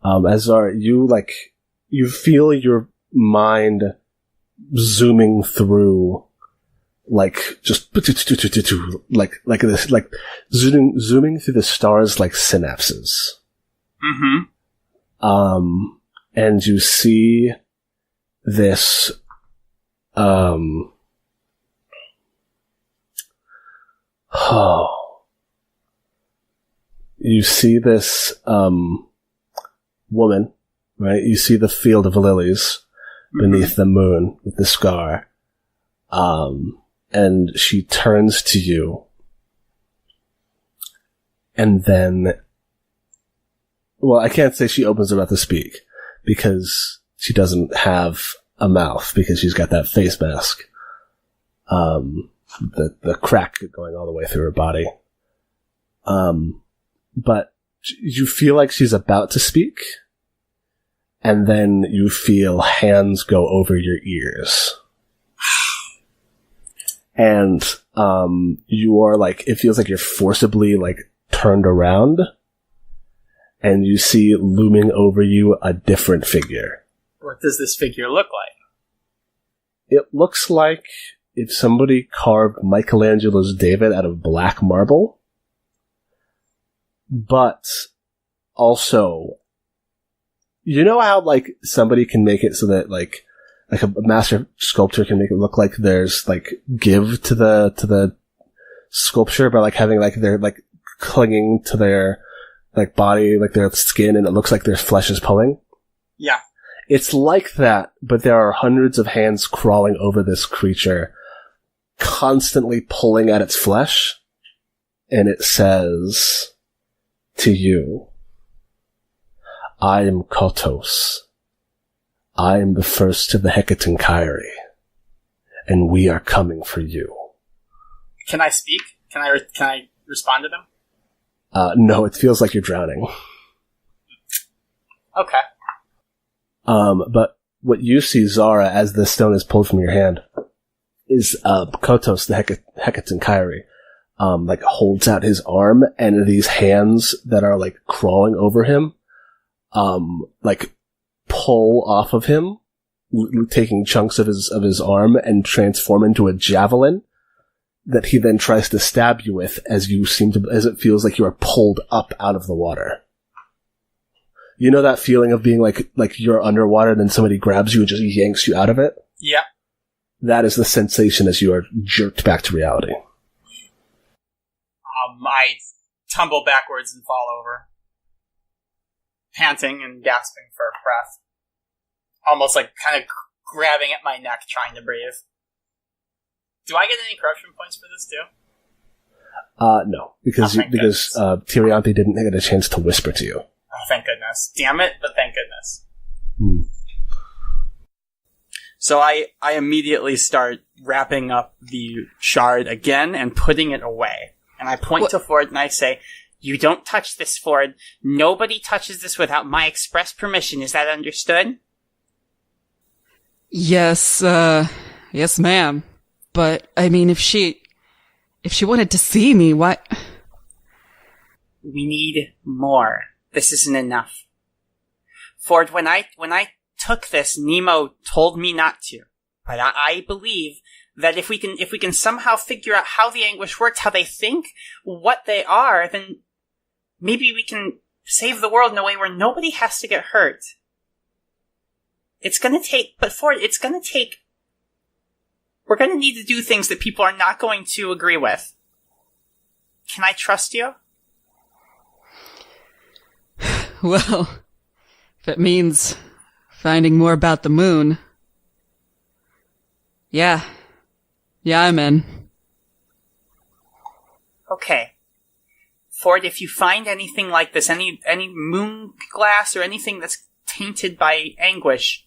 As Zara, you feel your mind zooming through, just like this, zooming through the stars like synapses. Mm-hmm. And you see this, you see this, woman, right? You see the field of lilies beneath the moon with the scar. And she turns to you. And then, well, I can't say she opens her mouth to speak, because she doesn't have a mouth, because she's got that face mask. The crack going all the way through her body. But you feel like she's about to speak, and then you feel hands go over your ears. And, you are it feels like you're forcibly, turned around, and you see looming over you a different figure. What does this figure look like? It looks like if somebody carved Michelangelo's David out of black marble, but also, you know how, somebody can make it so that, a master sculptor can make it look like there's, give to the sculpture by, having, they're, clinging to their, body, their skin, and it looks like their flesh is pulling? Yeah. It's like that, but there are hundreds of hands crawling over this creature, constantly pulling at its flesh, and it says to you, I am Kotos. I am the first of the Hecatonchires, and we are coming for you. Can I speak? Can I respond to them? No, it feels like you're drowning. Okay. But what you see, Zara, as the stone is pulled from your hand, is Kotos, the Hecatonchires, like holds out his arm, and these hands that are like crawling over him, like pull off of him, taking chunks of his arm and transform into a javelin that he then tries to stab you with as it feels like you are pulled up out of the water. You know that feeling of being like you're underwater and then somebody grabs you and just yanks you out of it? Yeah. That is the sensation as you are jerked back to reality. I tumble backwards and fall over, panting and gasping for breath. Almost like kind of grabbing at my neck, trying to breathe. Do I get any corruption points for this too? No, because Tirianthe didn't get a chance to whisper to you. Oh, thank goodness. Damn it, but thank goodness. So I immediately start wrapping up the shard again and putting it away. And I point to Ford and I say, "You don't touch this, Ford. Nobody touches this without my express permission. Is that understood?" Yes, yes, ma'am. But, I mean, if she wanted to see me, what? We need more. This isn't enough. Ford, when I took this, Nemo told me not to. But I believe that if we can somehow figure out how the Anguish works, how they think, what they are, then maybe we can save the world in a way where nobody has to get hurt. It's gonna take, but Ford, it's gonna take, we're gonna need to do things that people are not going to agree with. Can I trust you? Well, if it means finding more about the moon. Yeah, I'm in. Okay. Ford, if you find anything like this, any moon glass or anything that's tainted by anguish,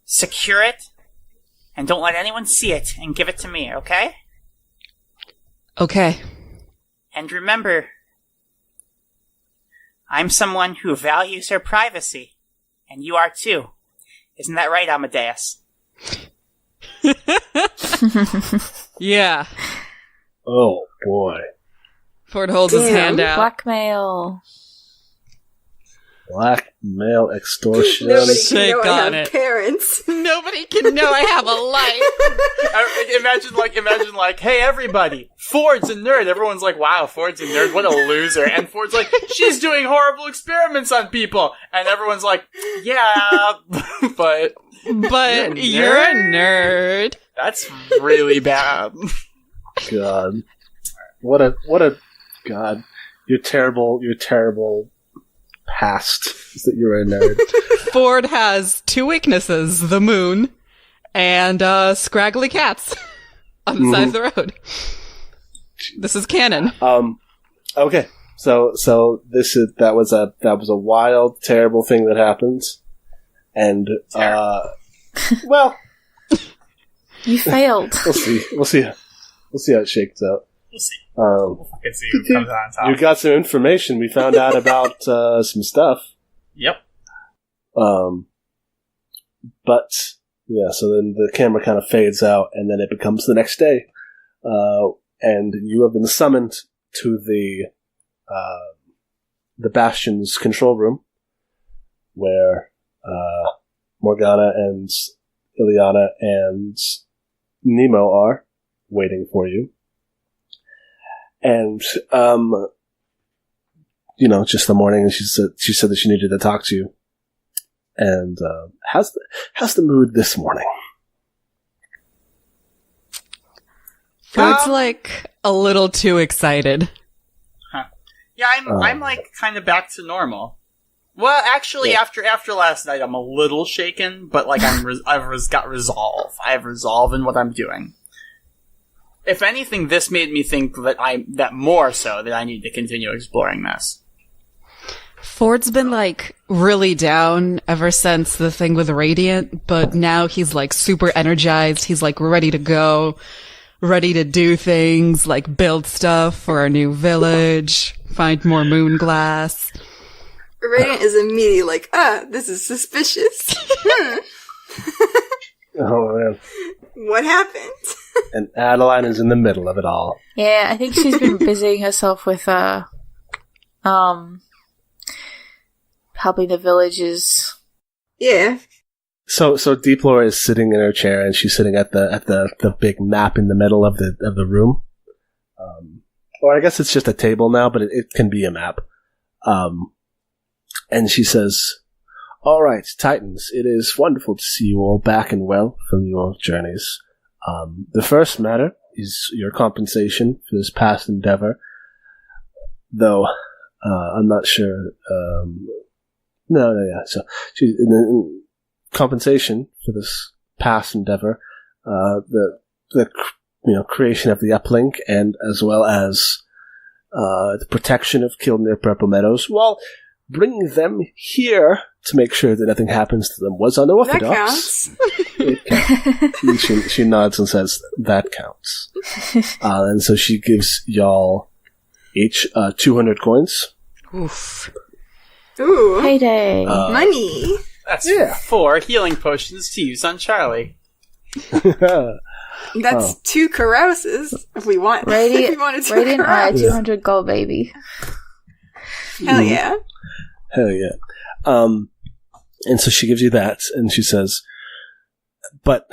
secure it, and don't let anyone see it, and give it to me, okay? Okay. And remember, I'm someone who values her privacy, and you are too. Isn't that right, Amadeus? Yeah. Oh, boy. Ford holds his hand out. Blackmail. Blackmail, extortion. Nobody Shake can know I on have it. parents. Nobody can know I have a life. Imagine like, hey everybody, Ford's a nerd. Everyone's like, wow, Ford's a nerd, what a loser. And Ford's like, she's doing horrible experiments on people. And everyone's like, yeah, but you're a nerd. That's really bad. God. What a God. Your terrible past is that you're a nerd. Ford has two weaknesses, the moon and scraggly cats on the side of the road. This is canon. Okay. So that was a wild, terrible thing that happened. And well, You failed. We'll see how it shakes out. We'll see. We'll fucking see who comes out on top. You got some information. We found out about some stuff. Yep. But yeah, so then the camera kind of fades out, and then it becomes the next day, and you have been summoned to the Bastion's control room, where Morgana and Ileana and Nemo are waiting for you. And, just the morning, and she said that she needed to talk to you. And, how's the mood this morning? Ford's like a little too excited. Huh. Yeah, I'm like kind of back to normal. Well, actually, yeah. after last night, I'm a little shaken, but like I've got resolve. I have resolve in what I'm doing. If anything, this made me think that more so that I need to continue exploring this. Ford's been like really down ever since the thing with Radiant, but now he's like super energized. He's like ready to go, ready to do things like build stuff for our new village, find more moon glass. Radiant is immediately like, this is suspicious. Oh man. What happened? And Adeline is in the middle of it all. Yeah, I think she's been busying herself with, helping the villagers. Yeah. So Deeplore is sitting in her chair, and she's sitting at the big map in the middle of the room. Or I guess it's just a table now, but it can be a map. And she says, "All right, Titans, it is wonderful to see you all back and well from your journeys. The first matter is your compensation for this past endeavor, though I'm not sure. So compensation for this past endeavor, the creation of the uplink, and as well as the protection of Kilnir Purple Meadows, while bringing them here to make sure that nothing happens to them was unorthodox." That counts. It counts. She nods and says, "That counts." And so she gives y'all each 200 coins. Oof. Ooh. Payday. Money. That's Yeah. 4 healing potions to use on Charlie. That's 2 carouses if we want. Radiant, if we wanted to Radiant Eye, carouse. 200 gold, baby. Hell yeah. Hell yeah. And so she gives you that, and she says, "But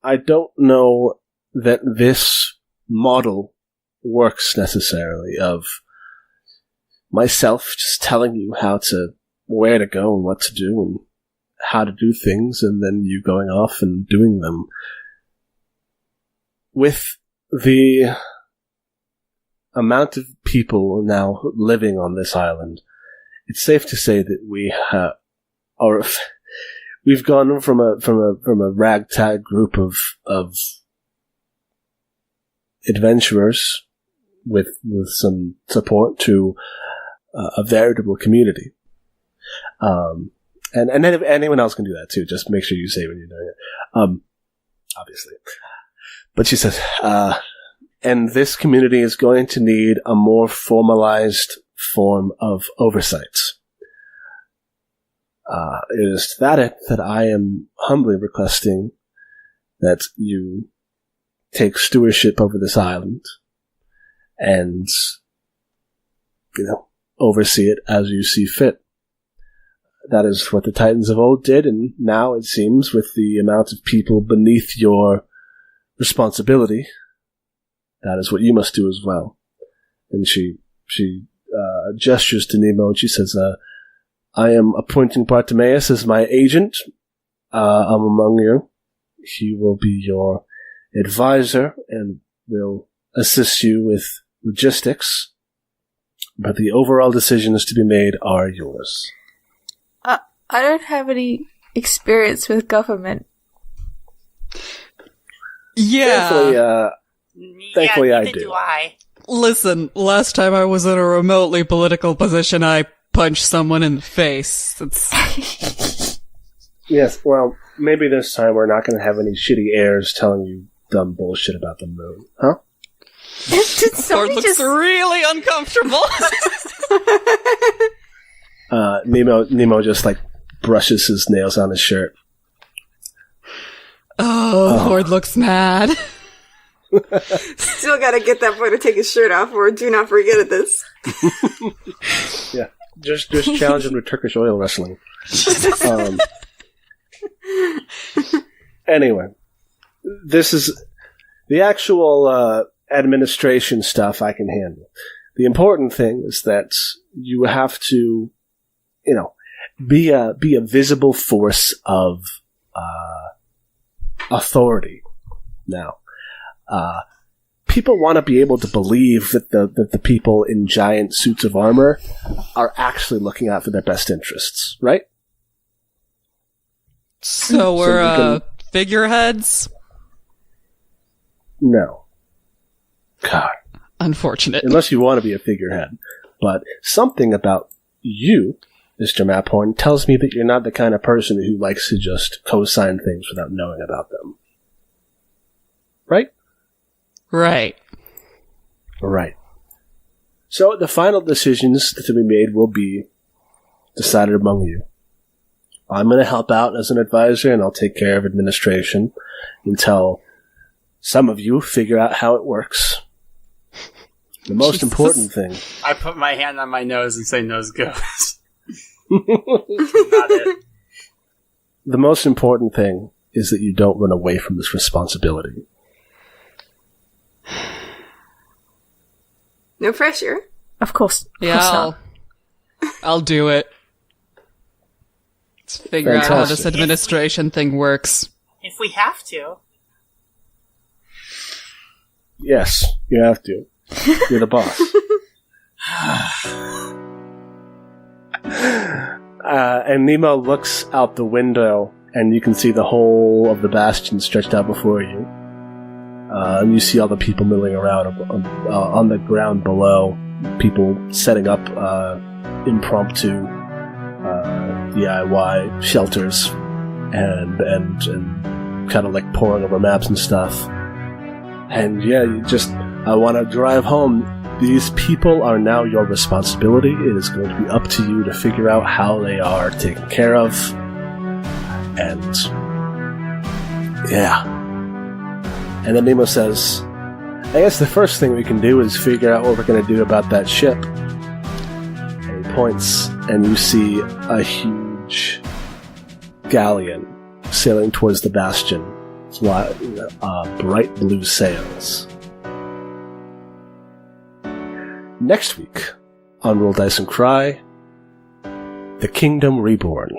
I don't know that this model works necessarily, of myself just telling you where to go and what to do and how to do things, and then you going off and doing them. With the amount of people now living on this island, it's safe to say that we've gone from a ragtag group of adventurers with some support to a veritable community. And then if anyone else can do that too. Just make sure you say when you're doing it. Obviously. But she says, and this community is going to need a more formalized form of oversight. It is that I am humbly requesting that you take stewardship over this island and, oversee it as you see fit. That is what the Titans of old did, and now it seems with the amount of people beneath your responsibility, that is what you must do as well." And she gestures to Nemo and she says, "I am appointing Bartimaeus as my agent among you. He will be your advisor and will assist you with logistics, but the overall decisions to be made are yours." I don't have any experience with government. Yeah. Thankfully I neither do. I. Listen, last time I was in a remotely political position, I punched someone in the face. Yes, well, maybe this time we're not going to have any shitty heirs telling you dumb bullshit about the moon, huh? Ford looks really uncomfortable. Nemo just brushes his nails on his shirt. Ford looks mad. Still gotta get that boy to take his shirt off, or do not forget this. Yeah, just challenge him to Turkish oil wrestling. Anyway, this is the actual administration stuff I can handle. The important thing is that you have to, be a visible force of authority. Now, people want to be able to believe that the people in giant suits of armor are actually looking out for their best interests, right? So we're figureheads? No. God. Unfortunate. Unless you want to be a figurehead. But something about you, Mr. Maphorn, tells me that you're not the kind of person who likes to just co-sign things without knowing about them. Right? Right. Right. So the final decisions to be made will be decided among you. I'm going to help out as an advisor, and I'll take care of administration until some of you figure out how it works. The most important thing. I put my hand on my nose and say nose goes. Not it. The most important thing is that you don't run away from this responsibility. No pressure. Of course. Yeah, I'll do it. Let's figure out how this administration thing works. If we have to. Yes, you have to. You're the boss. And Nemo looks out the window, and you can see the whole of the bastion stretched out before you. And you see all the people milling around on the ground below. People setting up impromptu DIY shelters and kind of like poring over maps and stuff. And yeah, I want to drive home. These people are now your responsibility. It is going to be up to you to figure out how they are taken care of. And yeah. And then Nemo says, I guess the first thing we can do is figure out what we're going to do about that ship. And he points, and you see a huge galleon sailing towards the bastion. Bright blue sails. Next week on Roll Dice and Cry, The Kingdom Reborn.